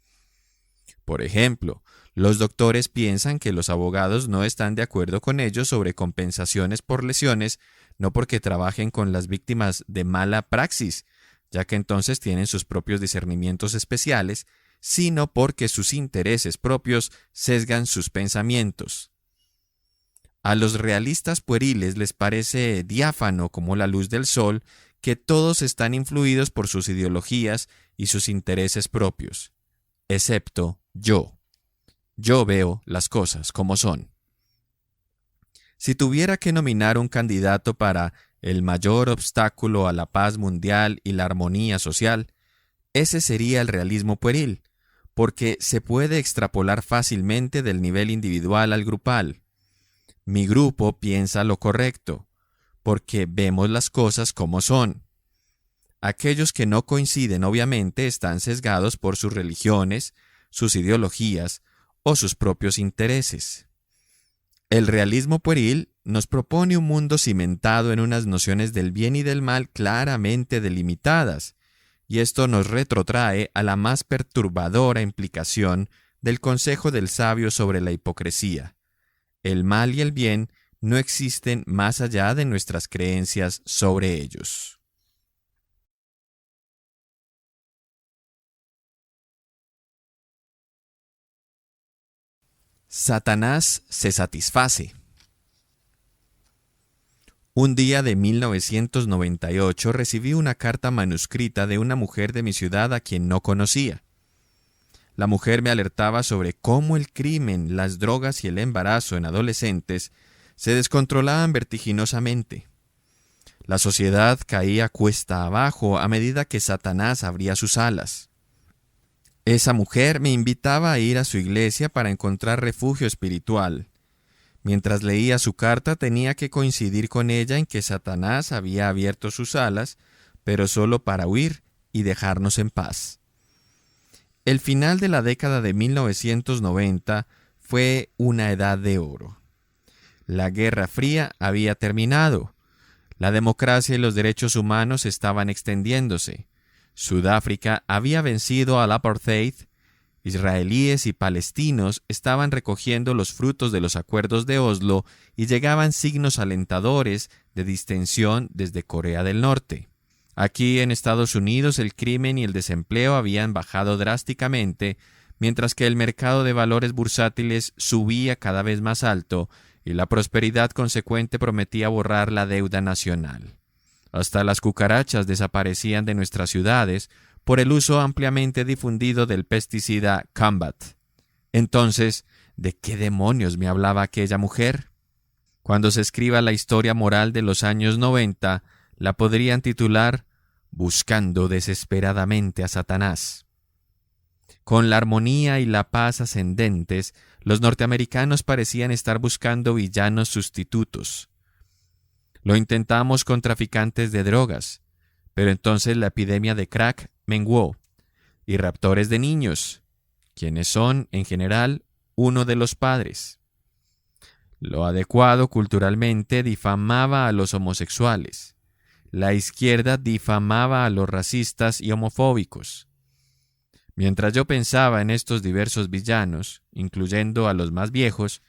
Por ejemplo, los doctores piensan que los abogados no están de acuerdo con ellos sobre compensaciones por lesiones, no porque trabajen con las víctimas de mala praxis, ya que entonces tienen sus propios discernimientos especiales, sino porque sus intereses propios sesgan sus pensamientos. A los realistas pueriles les parece diáfano como la luz del sol que todos están influidos por sus ideologías y sus intereses propios, excepto yo. Yo veo las cosas como son. Si tuviera que nominar un candidato para el mayor obstáculo a la paz mundial y la armonía social, ese sería el realismo pueril, porque se puede extrapolar fácilmente del nivel individual al grupal. Mi grupo piensa lo correcto, porque vemos las cosas como son. Aquellos que no coinciden obviamente están sesgados por sus religiones, sus ideologías o sus propios intereses. El realismo pueril nos propone un mundo cimentado en unas nociones del bien y del mal claramente delimitadas, y esto nos retrotrae a la más perturbadora implicación del consejo del sabio sobre la hipocresía. El mal y el bien no existen más allá de nuestras creencias sobre ellos. Satanás se satisface. Un día de 1998 recibí una carta manuscrita de una mujer de mi ciudad a quien no conocía. La mujer me alertaba sobre cómo el crimen, las drogas y el embarazo en adolescentes se descontrolaban vertiginosamente. La sociedad caía cuesta abajo a medida que Satanás abría sus alas. Esa mujer me invitaba a ir a su iglesia para encontrar refugio espiritual. Mientras leía su carta tenía que coincidir con ella en que Satanás había abierto sus alas, pero solo para huir y dejarnos en paz. El final de la década de 1990 fue una edad de oro. La Guerra Fría había terminado. La democracia y los derechos humanos estaban extendiéndose. Sudáfrica había vencido al apartheid. Israelíes y palestinos estaban recogiendo los frutos de los acuerdos de Oslo y llegaban signos alentadores de distensión desde Corea del Norte. Aquí en Estados Unidos el crimen y el desempleo habían bajado drásticamente, mientras que el mercado de valores bursátiles subía cada vez más alto y la prosperidad consecuente prometía borrar la deuda nacional. Hasta las cucarachas desaparecían de nuestras ciudades por el uso ampliamente difundido del pesticida Combat. Entonces, ¿de qué demonios me hablaba aquella mujer? Cuando se escriba la historia moral de los años 90, la podrían titular Buscando desesperadamente a Satanás. Con la armonía y la paz ascendentes, los norteamericanos parecían estar buscando villanos sustitutos. Lo intentamos con traficantes de drogas, pero entonces la epidemia de crack menguó, y raptores de niños, quienes son, en general, uno de los padres. Lo adecuado culturalmente difamaba a los homosexuales. La izquierda difamaba a los racistas y homofóbicos. Mientras yo pensaba en estos diversos villanos, incluyendo a los más viejos,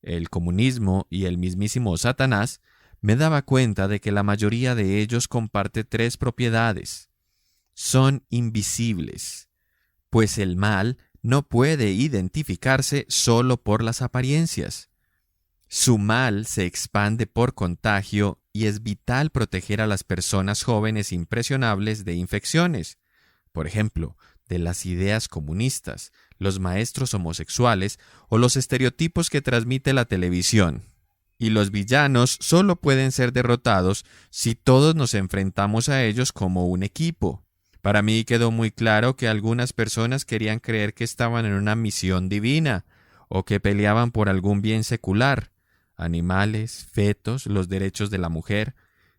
el comunismo y el mismísimo Satanás, me daba cuenta de que la mayoría de ellos comparte tres propiedades. Son invisibles, pues el mal no puede identificarse solo por las apariencias. Su mal se expande por contagio y es vital proteger a las personas jóvenes impresionables de infecciones, por ejemplo, de las ideas comunistas, los maestros homosexuales o los estereotipos que transmite la televisión. Y los villanos solo pueden ser derrotados si todos nos enfrentamos a ellos como un equipo. Para mí quedó muy claro que algunas personas querían creer que estaban en una misión divina o que peleaban por algún bien secular, animales, fetos, los derechos de la mujer,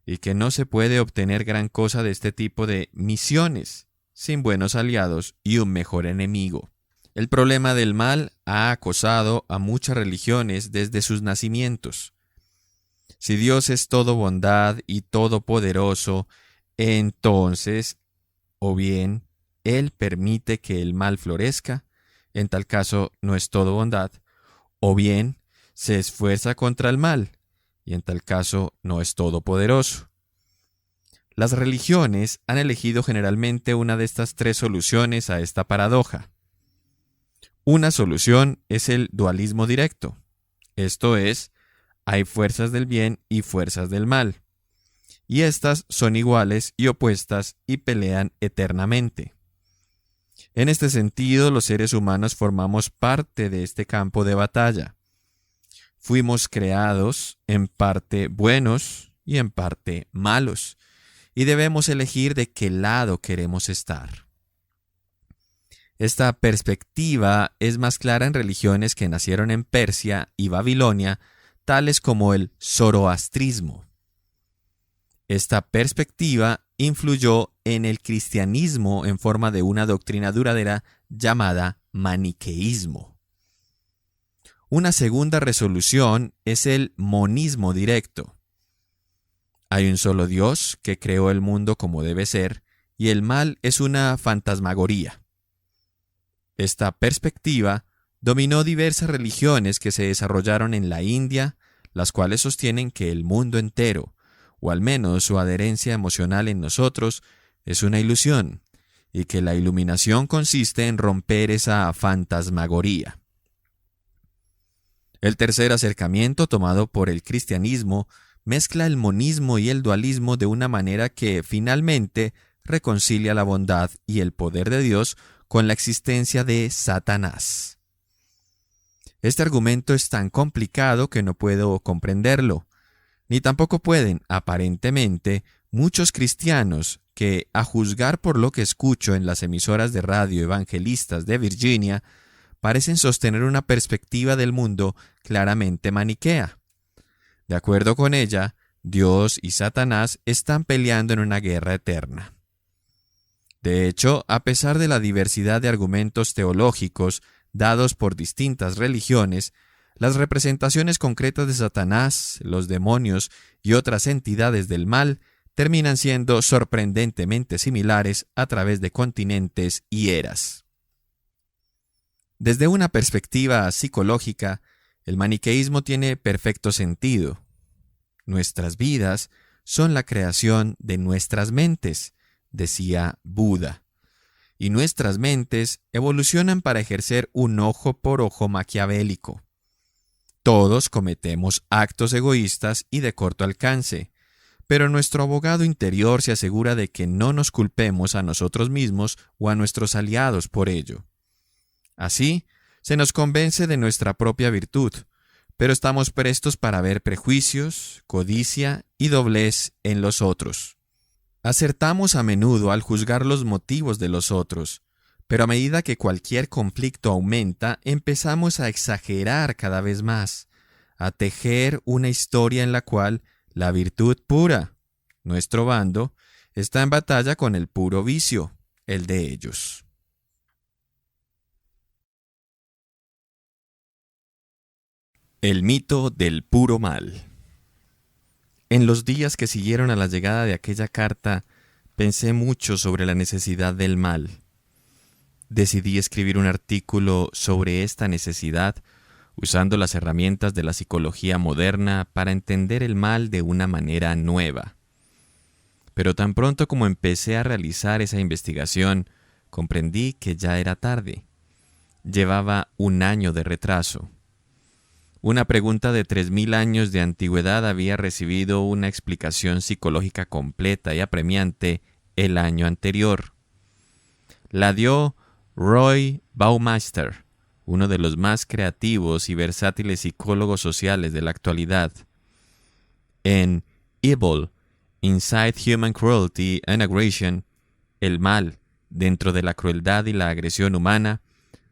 y que no se puede obtener gran cosa de este tipo de misiones sin buenos aliados y un mejor enemigo. El problema del mal ha acosado a muchas religiones desde sus nacimientos. Si Dios es todo bondad y todopoderoso, entonces, o bien, Él permite que el mal florezca, en tal caso no es todo bondad, o bien, se esfuerza contra el mal, y en tal caso no es todopoderoso. Las religiones han elegido generalmente una de estas tres soluciones a esta paradoja. Una solución es el dualismo directo, esto es, hay fuerzas del bien y fuerzas del mal, y estas son iguales y opuestas y pelean eternamente. En este sentido, los seres humanos formamos parte de este campo de batalla. Fuimos creados en parte buenos y en parte malos, y debemos elegir de qué lado queremos estar. Esta perspectiva es más clara en religiones que nacieron en Persia y Babilonia, tales como el zoroastrismo. Esta perspectiva influyó en el cristianismo en forma de una doctrina duradera llamada maniqueísmo. Una segunda resolución es el monismo directo. Hay un solo Dios que creó el mundo como debe ser, y el mal es una fantasmagoría. Esta perspectiva dominó diversas religiones que se desarrollaron en la India, las cuales sostienen que el mundo entero, o al menos su adherencia emocional en nosotros, es una ilusión, y que la iluminación consiste en romper esa fantasmagoría. El tercer acercamiento tomado por el cristianismo mezcla el monismo y el dualismo de una manera que finalmente reconcilia la bondad y el poder de Dios con la existencia de Satanás. Este argumento es tan complicado que no puedo comprenderlo, ni tampoco pueden, aparentemente, muchos cristianos que, a juzgar por lo que escucho en las emisoras de radio evangelistas de Virginia, parecen sostener una perspectiva del mundo claramente maniquea. De acuerdo con ella, Dios y Satanás están peleando en una guerra eterna. De hecho, a pesar de la diversidad de argumentos teológicos dados por distintas religiones, las representaciones concretas de Satanás, los demonios y otras entidades del mal terminan siendo sorprendentemente similares a través de continentes y eras. Desde una perspectiva psicológica, el maniqueísmo tiene perfecto sentido. Nuestras vidas son la creación de nuestras mentes, decía Buda, y nuestras mentes evolucionan para ejercer un ojo por ojo maquiavélico. Todos cometemos actos egoístas y de corto alcance, pero nuestro abogado interior se asegura de que no nos culpemos a nosotros mismos o a nuestros aliados por ello. Así, se nos convence de nuestra propia virtud, pero estamos prestos para ver prejuicios, codicia y doblez en los otros. Acertamos a menudo al juzgar los motivos de los otros, pero a medida que cualquier conflicto aumenta, empezamos a exagerar cada vez más, a tejer una historia en la cual la virtud pura, nuestro bando, está en batalla con el puro vicio, el de ellos. El mito del puro mal. En los días que siguieron a la llegada de aquella carta, pensé mucho sobre la necesidad del mal. Decidí escribir un artículo sobre esta necesidad, usando las herramientas de la psicología moderna para entender el mal de una manera nueva. Pero tan pronto como empecé a realizar esa investigación, comprendí que ya era tarde. Llevaba 1 año de retraso. Una pregunta de 3000 años de antigüedad había recibido una explicación psicológica completa y apremiante el año anterior. La dio Roy Baumeister, uno de los más creativos y versátiles psicólogos sociales de la actualidad. En Evil, Inside Human Cruelty and Aggression, el mal dentro de la crueldad y la agresión humana,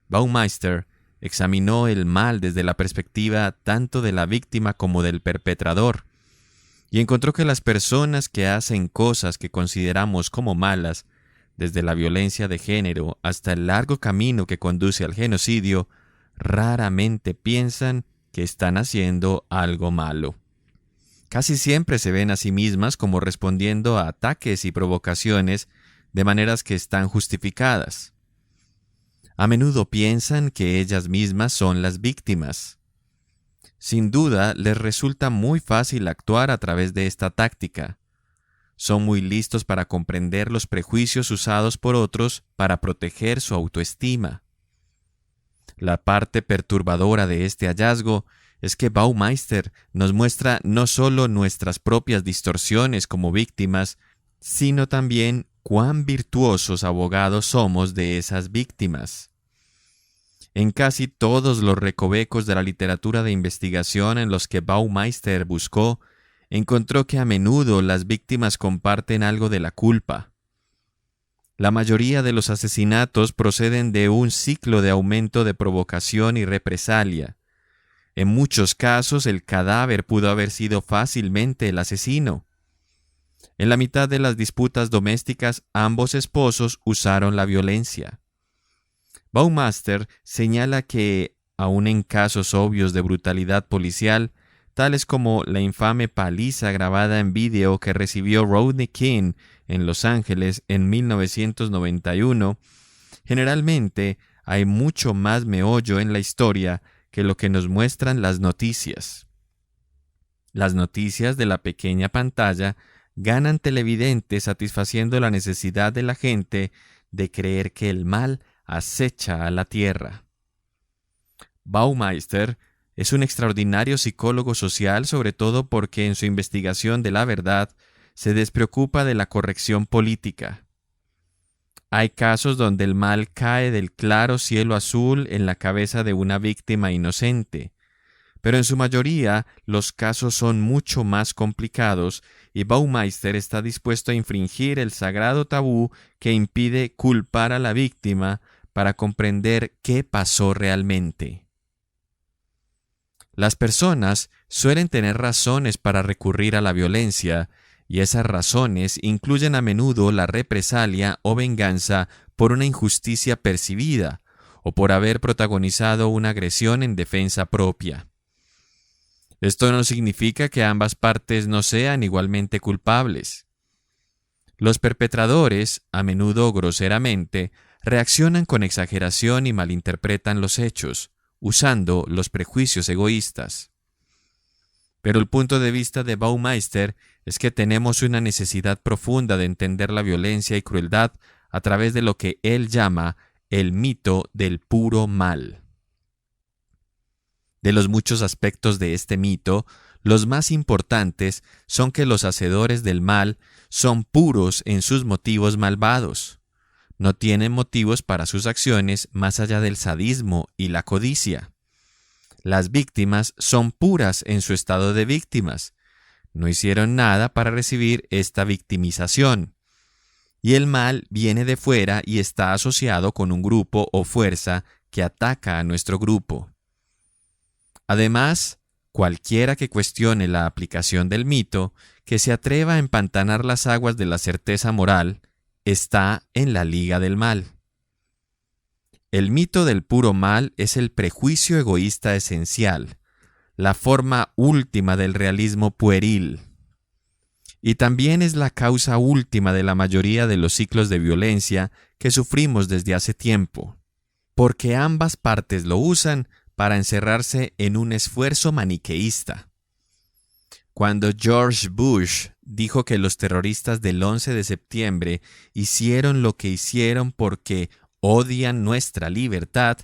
Baumeister examinó el mal desde la perspectiva tanto de la víctima como del perpetrador, y encontró que las personas que hacen cosas que consideramos como malas, desde la violencia de género hasta el largo camino que conduce al genocidio, raramente piensan que están haciendo algo malo. Casi siempre se ven a sí mismas como respondiendo a ataques y provocaciones de maneras que están justificadas. A menudo piensan que ellas mismas son las víctimas. Sin duda, les resulta muy fácil actuar a través de esta táctica. Son muy listos para comprender los prejuicios usados por otros para proteger su autoestima. La parte perturbadora de este hallazgo es que Baumeister nos muestra no solo nuestras propias distorsiones como víctimas, sino también cuán virtuosos abogados somos de esas víctimas. En casi todos los recovecos de la literatura de investigación en los que Baumeister buscó, encontró que a menudo las víctimas comparten algo de la culpa. La mayoría de los asesinatos proceden de un ciclo de aumento de provocación y represalia. En muchos casos, el cadáver pudo haber sido fácilmente el asesino. En la mitad de las disputas domésticas, ambos esposos usaron la violencia. Baumeister señala que, aun en casos obvios de brutalidad policial, tales como la infame paliza grabada en vídeo que recibió Rodney King en Los Ángeles en 1991, generalmente hay mucho más meollo en la historia que lo que nos muestran las noticias. Las noticias de la pequeña pantalla ganan televidentes satisfaciendo la necesidad de la gente de creer que el mal acecha a la tierra. Baumeister es un extraordinario psicólogo social, sobre todo porque en su investigación de la verdad se despreocupa de la corrección política. Hay casos donde el mal cae del claro cielo azul en la cabeza de una víctima inocente, pero en su mayoría los casos son mucho más complicados y Baumeister está dispuesto a infringir el sagrado tabú que impide culpar a la víctima para comprender qué pasó realmente. Las personas suelen tener razones para recurrir a la violencia, y esas razones incluyen a menudo la represalia o venganza por una injusticia percibida o por haber protagonizado una agresión en defensa propia. Esto no significa que ambas partes no sean igualmente culpables. Los perpetradores, a menudo groseramente, reaccionan con exageración y malinterpretan los hechos, usando los prejuicios egoístas. Pero el punto de vista de Baumeister es que tenemos una necesidad profunda de entender la violencia y crueldad a través de lo que él llama el mito del puro mal. De los muchos aspectos de este mito, los más importantes son que los hacedores del mal son puros en sus motivos malvados. No tienen motivos para sus acciones más allá del sadismo y la codicia. Las víctimas son puras en su estado de víctimas. No hicieron nada para recibir esta victimización. Y el mal viene de fuera y está asociado con un grupo o fuerza que ataca a nuestro grupo. Además, cualquiera que cuestione la aplicación del mito, que se atreva a empantanar las aguas de la certeza moral, está en la liga del mal. El mito del puro mal es el prejuicio egoísta esencial, la forma última del realismo pueril. Y también es la causa última de la mayoría de los ciclos de violencia que sufrimos desde hace tiempo, porque ambas partes lo usan para encerrarse en un esfuerzo maniqueísta. Cuando George Bush dijo que los terroristas del 11 de septiembre hicieron lo que hicieron porque odian nuestra libertad,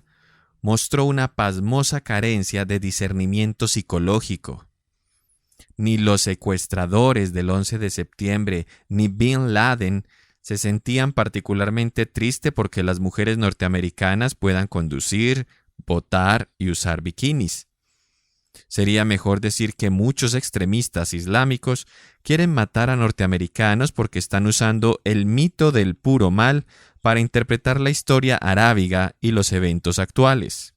mostró una pasmosa carencia de discernimiento psicológico. Ni los secuestradores del 11 de septiembre ni Bin Laden se sentían particularmente tristes porque las mujeres norteamericanas puedan conducir, votar y usar bikinis. Sería mejor decir que muchos extremistas islámicos quieren matar a norteamericanos porque están usando el mito del puro mal para interpretar la historia arábiga y los eventos actuales.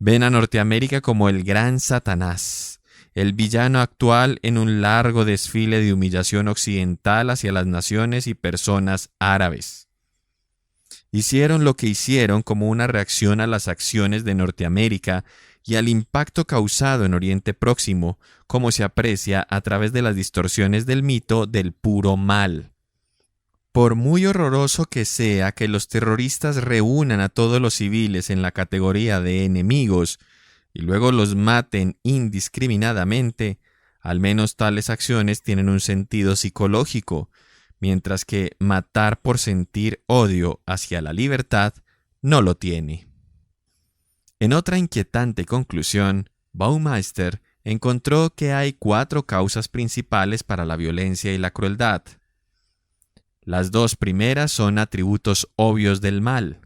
Ven a Norteamérica como el gran Satanás, el villano actual en un largo desfile de humillación occidental hacia las naciones y personas árabes. Hicieron lo que hicieron como una reacción a las acciones de Norteamérica y al impacto causado en Oriente Próximo, como se aprecia a través de las distorsiones del mito del puro mal. Por muy horroroso que sea que los terroristas reúnan a todos los civiles en la categoría de enemigos y luego los maten indiscriminadamente, al menos tales acciones tienen un sentido psicológico, mientras que matar por sentir odio hacia la libertad no lo tiene. En otra inquietante conclusión, Baumeister encontró que hay 4 causas principales para la violencia y la crueldad. Las 2 primeras son atributos obvios del mal: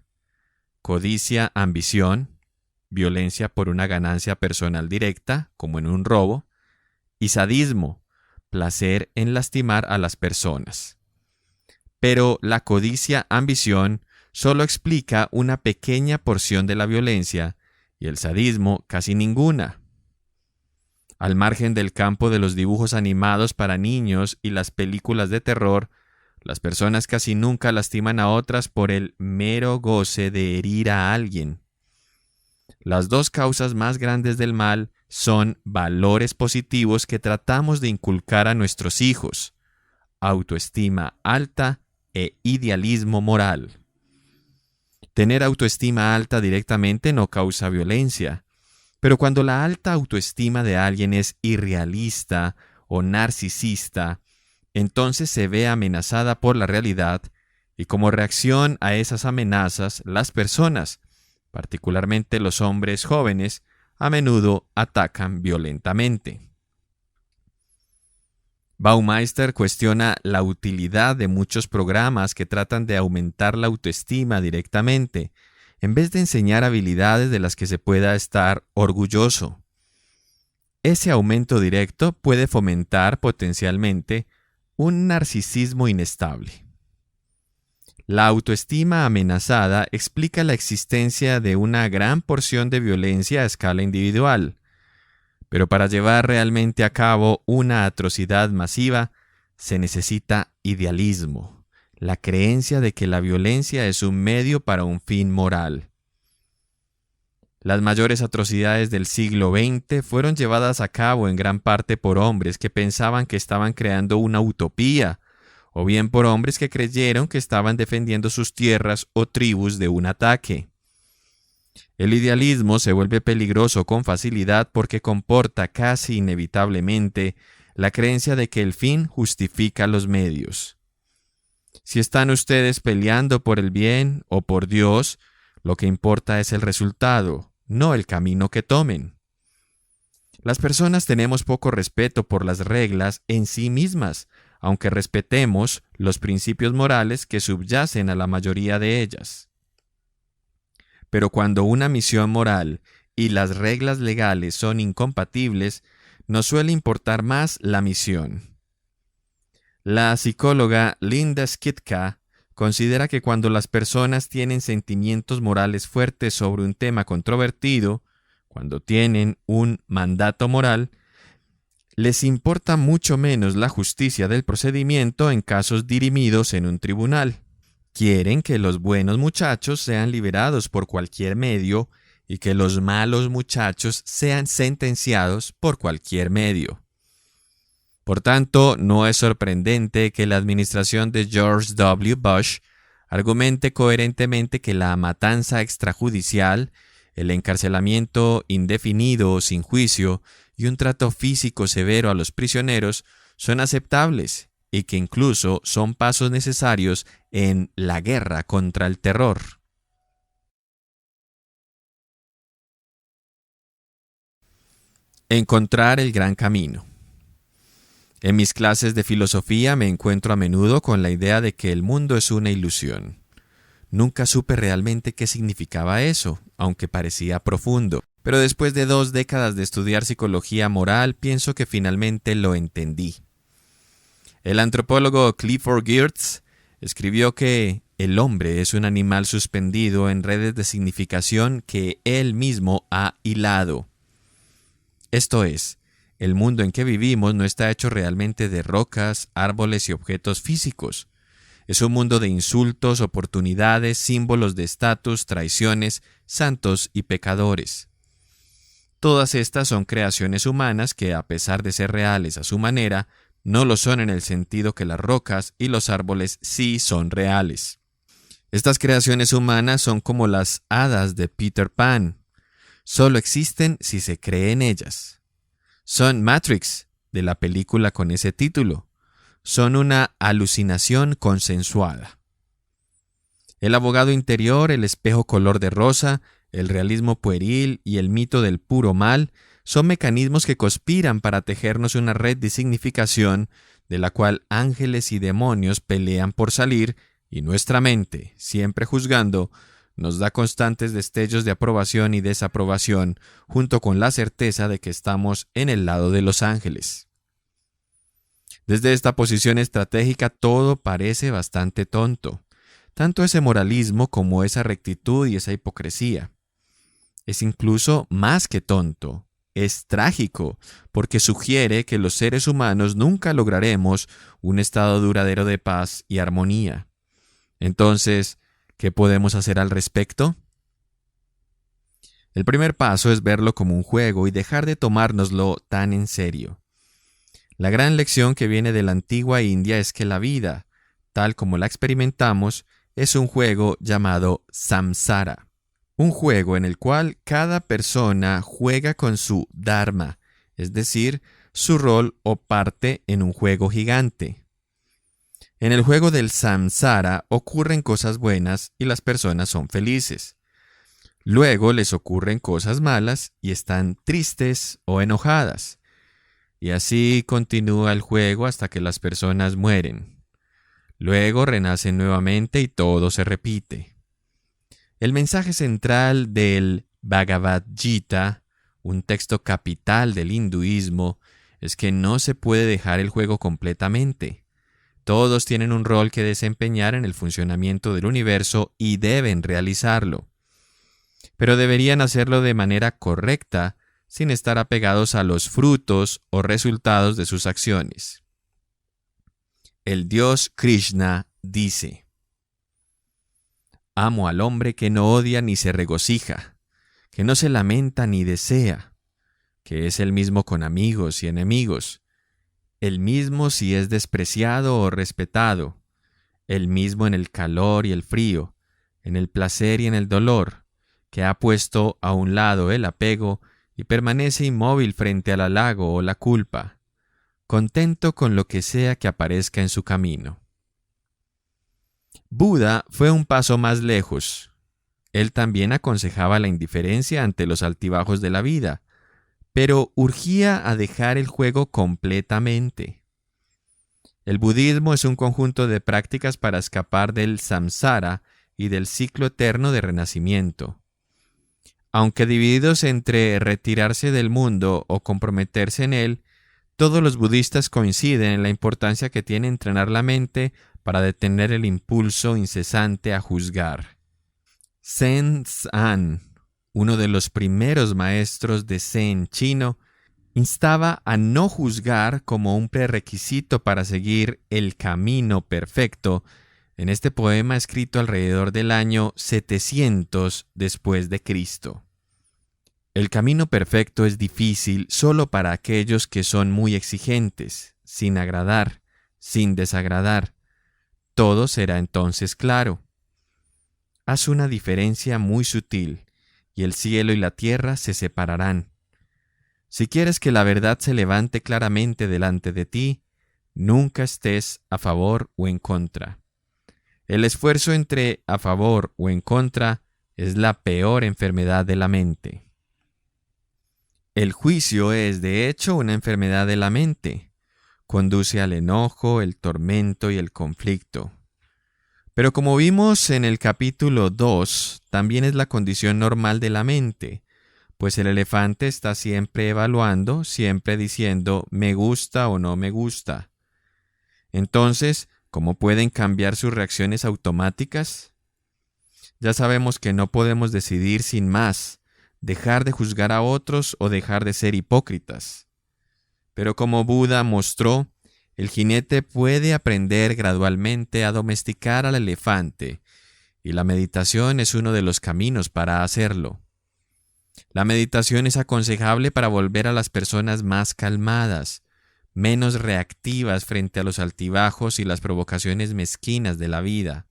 codicia, ambición, violencia por una ganancia personal directa, como en un robo, y sadismo, placer en lastimar a las personas. Pero la codicia, ambición, solo explica una pequeña porción de la violencia y el sadismo casi ninguna. Al margen del campo de los dibujos animados para niños y las películas de terror, las personas casi nunca lastiman a otras por el mero goce de herir a alguien. Las 2 causas más grandes del mal son valores positivos que tratamos de inculcar a nuestros hijos: autoestima alta e idealismo moral. Tener autoestima alta directamente no causa violencia, Pero cuando la alta autoestima de alguien es irrealista o narcisista, entonces se ve amenazada por la realidad y como reacción a esas amenazas, las personas, particularmente los hombres jóvenes, a menudo atacan violentamente. Baumeister cuestiona la utilidad de muchos programas que tratan de aumentar la autoestima directamente, en vez de enseñar habilidades de las que se pueda estar orgulloso. Ese aumento directo puede fomentar potencialmente un narcisismo inestable. La autoestima amenazada explica la existencia de una gran porción de violencia a escala individual, pero para llevar realmente a cabo una atrocidad masiva se necesita idealismo, la creencia de que la violencia es un medio para un fin moral. Las mayores atrocidades del siglo XX fueron llevadas a cabo en gran parte por hombres que pensaban que estaban creando una utopía, o bien por hombres que creyeron que estaban defendiendo sus tierras o tribus de un ataque. El idealismo se vuelve peligroso con facilidad porque comporta casi inevitablemente la creencia de que el fin justifica los medios. Si están ustedes peleando por el bien o por Dios, lo que importa es el resultado, no el camino que tomen. Las personas tenemos poco respeto por las reglas en sí mismas, aunque respetemos los principios morales que subyacen a la mayoría de ellas. Pero cuando una misión moral y las reglas legales son incompatibles, nos suele importar más la misión. La psicóloga Linda Skitka considera que cuando las personas tienen sentimientos morales fuertes sobre un tema controvertido, cuando tienen un mandato moral, les importa mucho menos la justicia del procedimiento en casos dirimidos en un tribunal. Quieren que los buenos muchachos sean liberados por cualquier medio y que los malos muchachos sean sentenciados por cualquier medio. Por tanto, no es sorprendente que la administración de George W. Bush argumente coherentemente que la matanza extrajudicial, el encarcelamiento indefinido o sin juicio y un trato físico severo a los prisioneros son aceptables y que incluso son pasos necesarios en la guerra contra el terror. Encontrar el gran camino. En mis clases de filosofía me encuentro a menudo con la idea de que el mundo es una ilusión. Nunca supe realmente qué significaba eso, aunque parecía profundo. Pero después de 2 décadas de estudiar psicología moral, pienso que finalmente lo entendí. El antropólogo Clifford Geertz escribió que el hombre es un animal suspendido en redes de significación que él mismo ha hilado. Esto es, el mundo en que vivimos no está hecho realmente de rocas, árboles y objetos físicos. Es un mundo de insultos, oportunidades, símbolos de estatus, traiciones, santos y pecadores. Todas estas son creaciones humanas que, a pesar de ser reales a su manera, no lo son en el sentido que las rocas y los árboles sí son reales. Estas creaciones humanas son como las hadas de Peter Pan. Solo existen si se cree en ellas. Son Matrix, de la película con ese título. Son una alucinación consensuada. El abogado interior, el espejo color de rosa, el realismo pueril y el mito del puro mal son mecanismos que conspiran para tejernos una red de significación de la cual ángeles y demonios pelean por salir y nuestra mente, siempre juzgando, nos da constantes destellos de aprobación y desaprobación junto con la certeza de que estamos en el lado de los ángeles. Desde esta posición estratégica todo parece bastante tonto, tanto ese moralismo como esa rectitud y esa hipocresía. Es incluso más que tonto, es trágico, porque sugiere que los seres humanos nunca lograremos un estado duradero de paz y armonía. Entonces, ¿qué podemos hacer al respecto? El primer paso es verlo como un juego y dejar de tomárnoslo tan en serio. La gran lección que viene de la antigua India es que la vida, tal como la experimentamos, es un juego llamado samsara, un juego en el cual cada persona juega con su dharma, es decir, su rol o parte en un juego gigante. En el juego del samsara ocurren cosas buenas y las personas son felices. Luego les ocurren cosas malas y están tristes o enojadas. Y así continúa el juego hasta que las personas mueren. Luego renacen nuevamente y todo se repite. El mensaje central del Bhagavad Gita, un texto capital del hinduismo, es que no se puede dejar el juego completamente. Todos tienen un rol que desempeñar en el funcionamiento del universo y deben realizarlo. Pero deberían hacerlo de manera correcta, sin estar apegados a los frutos o resultados de sus acciones. El Dios Krishna dice: Amo al hombre que no odia ni se regocija, que no se lamenta ni desea, que es el mismo con amigos y enemigos, el mismo si es despreciado o respetado, el mismo en el calor y el frío, en el placer y en el dolor, que ha puesto a un lado el apego y permanece inmóvil frente al halago o la culpa, contento con lo que sea que aparezca en su camino. Buda fue un paso más lejos. Él también aconsejaba la indiferencia ante los altibajos de la vida, pero urgía a dejar el juego completamente. El budismo es un conjunto de prácticas para escapar del samsara y del ciclo eterno de renacimiento. Aunque divididos entre retirarse del mundo o comprometerse en él, todos los budistas coinciden en la importancia que tiene entrenar la mente para detener el impulso incesante a juzgar. Zen Zan, uno de los primeros maestros de Zen chino, instaba a no juzgar como un prerequisito para seguir el camino perfecto en este poema escrito alrededor del año 700 después de Cristo. El camino perfecto es difícil solo para aquellos que son muy exigentes, sin agradar, sin desagradar. Todo será entonces claro. Haz una diferencia muy sutil, y el cielo y la tierra se separarán. Si quieres que la verdad se levante claramente delante de ti, nunca estés a favor o en contra. El esfuerzo entre a favor o en contra es la peor enfermedad de la mente. El juicio es, de hecho, una enfermedad de la mente. Conduce al enojo, el tormento y el conflicto. Pero como vimos en el capítulo 2, también es la condición normal de la mente, pues el elefante está siempre evaluando, siempre diciendo me gusta o no me gusta. Entonces, ¿cómo pueden cambiar sus reacciones automáticas? Ya sabemos que no podemos decidir sin más, dejar de juzgar a otros o dejar de ser hipócritas. Pero como Buda mostró, el jinete puede aprender gradualmente a domesticar al elefante, y la meditación es uno de los caminos para hacerlo. La meditación es aconsejable para volver a las personas más calmadas, menos reactivas frente a los altibajos y las provocaciones mezquinas de la vida.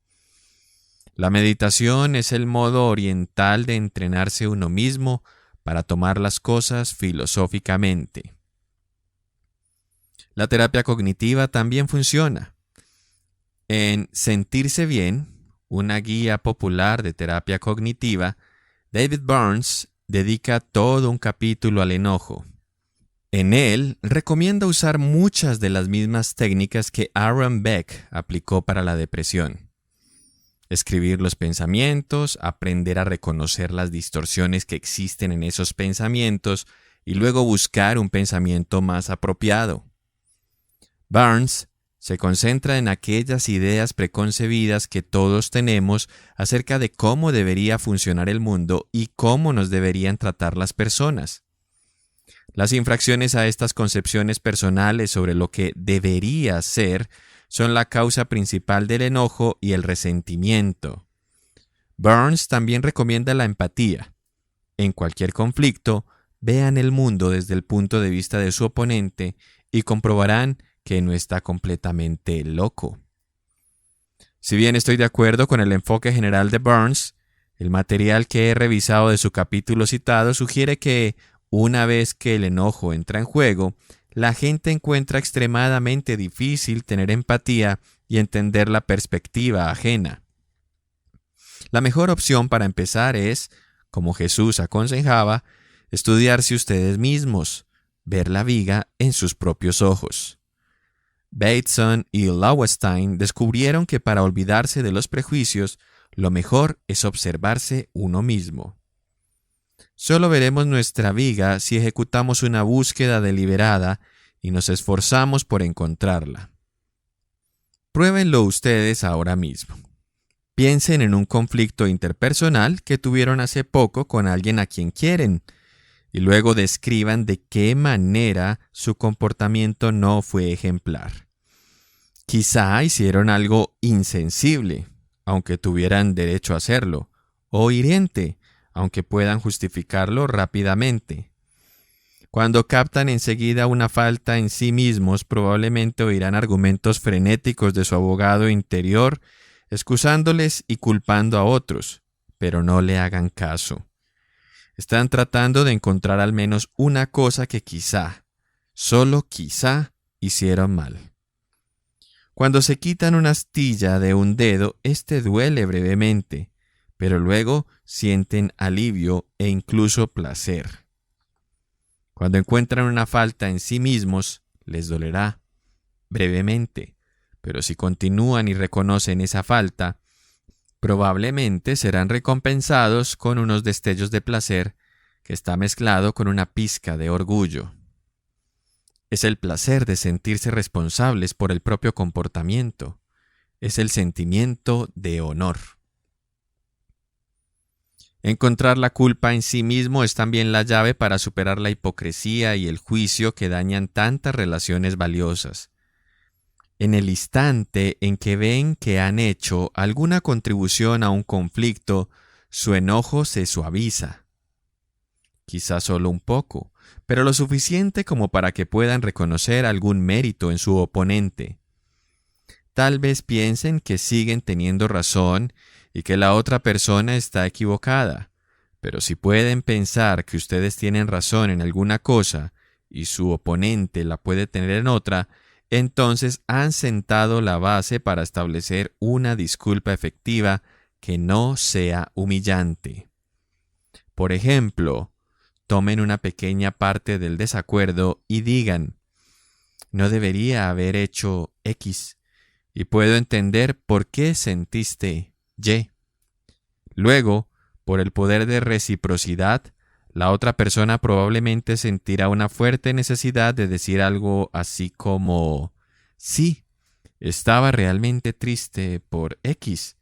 La meditación es el modo oriental de entrenarse uno mismo para tomar las cosas filosóficamente. La terapia cognitiva también funciona. En Sentirse Bien, una guía popular de terapia cognitiva, David Burns dedica todo un capítulo al enojo. En él recomienda usar muchas de las mismas técnicas que Aaron Beck aplicó para la depresión. Escribir los pensamientos, aprender a reconocer las distorsiones que existen en esos pensamientos y luego buscar un pensamiento más apropiado. Burns se concentra en aquellas ideas preconcebidas que todos tenemos acerca de cómo debería funcionar el mundo y cómo nos deberían tratar las personas. Las infracciones a estas concepciones personales sobre lo que debería ser son la causa principal del enojo y el resentimiento. Burns también recomienda la empatía. En cualquier conflicto, vean el mundo desde el punto de vista de su oponente y comprobarán que no está completamente loco. Si bien estoy de acuerdo con el enfoque general de Burns, El material que he revisado de su capítulo citado sugiere que, una vez que el enojo entra en juego, la gente encuentra extremadamente difícil tener empatía y entender la perspectiva ajena. La mejor opción para empezar es, como Jesús aconsejaba, estudiarse ustedes mismos, ver la viga en sus propios ojos. Bateson y Lowenstein descubrieron que para olvidarse de los prejuicios, lo mejor es observarse uno mismo. Solo veremos nuestra viga si ejecutamos una búsqueda deliberada y nos esforzamos por encontrarla. Pruébenlo ustedes ahora mismo. Piensen en un conflicto interpersonal que tuvieron hace poco con alguien a quien quieren, y luego describan de qué manera su comportamiento no fue ejemplar. Quizá hicieron algo insensible, aunque tuvieran derecho a hacerlo, o hiriente, aunque puedan justificarlo rápidamente. Cuando captan enseguida una falta en sí mismos, probablemente oirán argumentos frenéticos de su abogado interior, excusándoles y culpando a otros, pero no le hagan caso. Están tratando de encontrar al menos una cosa que quizá, solo quizá, hicieron mal. Cuando se quitan una astilla de un dedo, este duele brevemente, pero luego sienten alivio e incluso placer. Cuando encuentran una falta en sí mismos, les dolerá brevemente, pero si continúan y reconocen esa falta, probablemente serán recompensados con unos destellos de placer que está mezclado con una pizca de orgullo. Es el placer de sentirse responsables por el propio comportamiento. Es el sentimiento de honor. Encontrar la culpa en sí mismo es también la llave para superar la hipocresía y el juicio que dañan tantas relaciones valiosas. En el instante en que ven que han hecho alguna contribución a un conflicto, su enojo se suaviza. Quizás solo un poco, pero lo suficiente como para que puedan reconocer algún mérito en su oponente. Tal vez piensen que siguen teniendo razón y que la otra persona está equivocada, pero si pueden pensar que ustedes tienen razón en alguna cosa y su oponente la puede tener en otra, entonces han sentado la base para establecer una disculpa efectiva que no sea humillante. Por ejemplo, tomen una pequeña parte del desacuerdo y digan: no debería haber hecho X, y puedo entender por qué sentiste Y. Luego, por el poder de reciprocidad, la otra persona probablemente sentirá una fuerte necesidad de decir algo así como: sí, estaba realmente triste por X,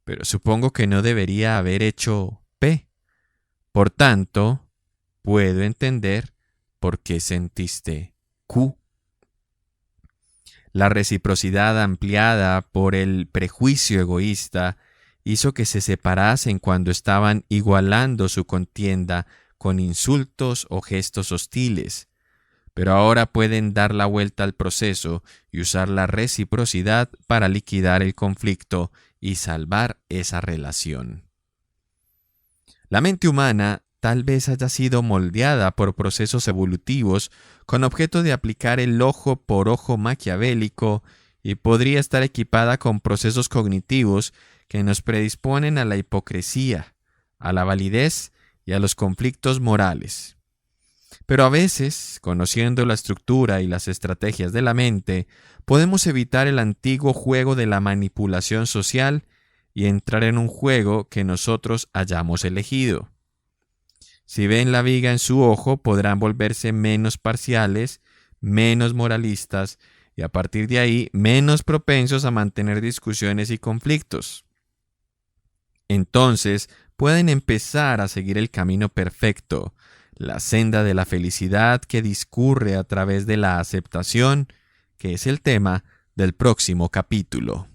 pero supongo que no debería haber hecho P. Por tanto, puedo entender por qué sentiste Q. La reciprocidad ampliada por el prejuicio egoísta hizo que se separasen cuando estaban igualando su contienda con insultos o gestos hostiles, pero ahora pueden dar la vuelta al proceso y usar la reciprocidad para liquidar el conflicto y salvar esa relación. La mente humana tal vez haya sido moldeada por procesos evolutivos con objeto de aplicar el ojo por ojo maquiavélico y podría estar equipada con procesos cognitivos que nos predisponen a la hipocresía, a la validez y a los conflictos morales. Pero a veces, conociendo la estructura y las estrategias de la mente, podemos evitar el antiguo juego de la manipulación social y entrar en un juego que nosotros hayamos elegido. Si ven la viga en su ojo, podrán volverse menos parciales, menos moralistas y a partir de ahí menos propensos a mantener discusiones y conflictos. Entonces pueden empezar a seguir el camino perfecto, la senda de la felicidad que discurre a través de la aceptación, que es el tema del próximo capítulo.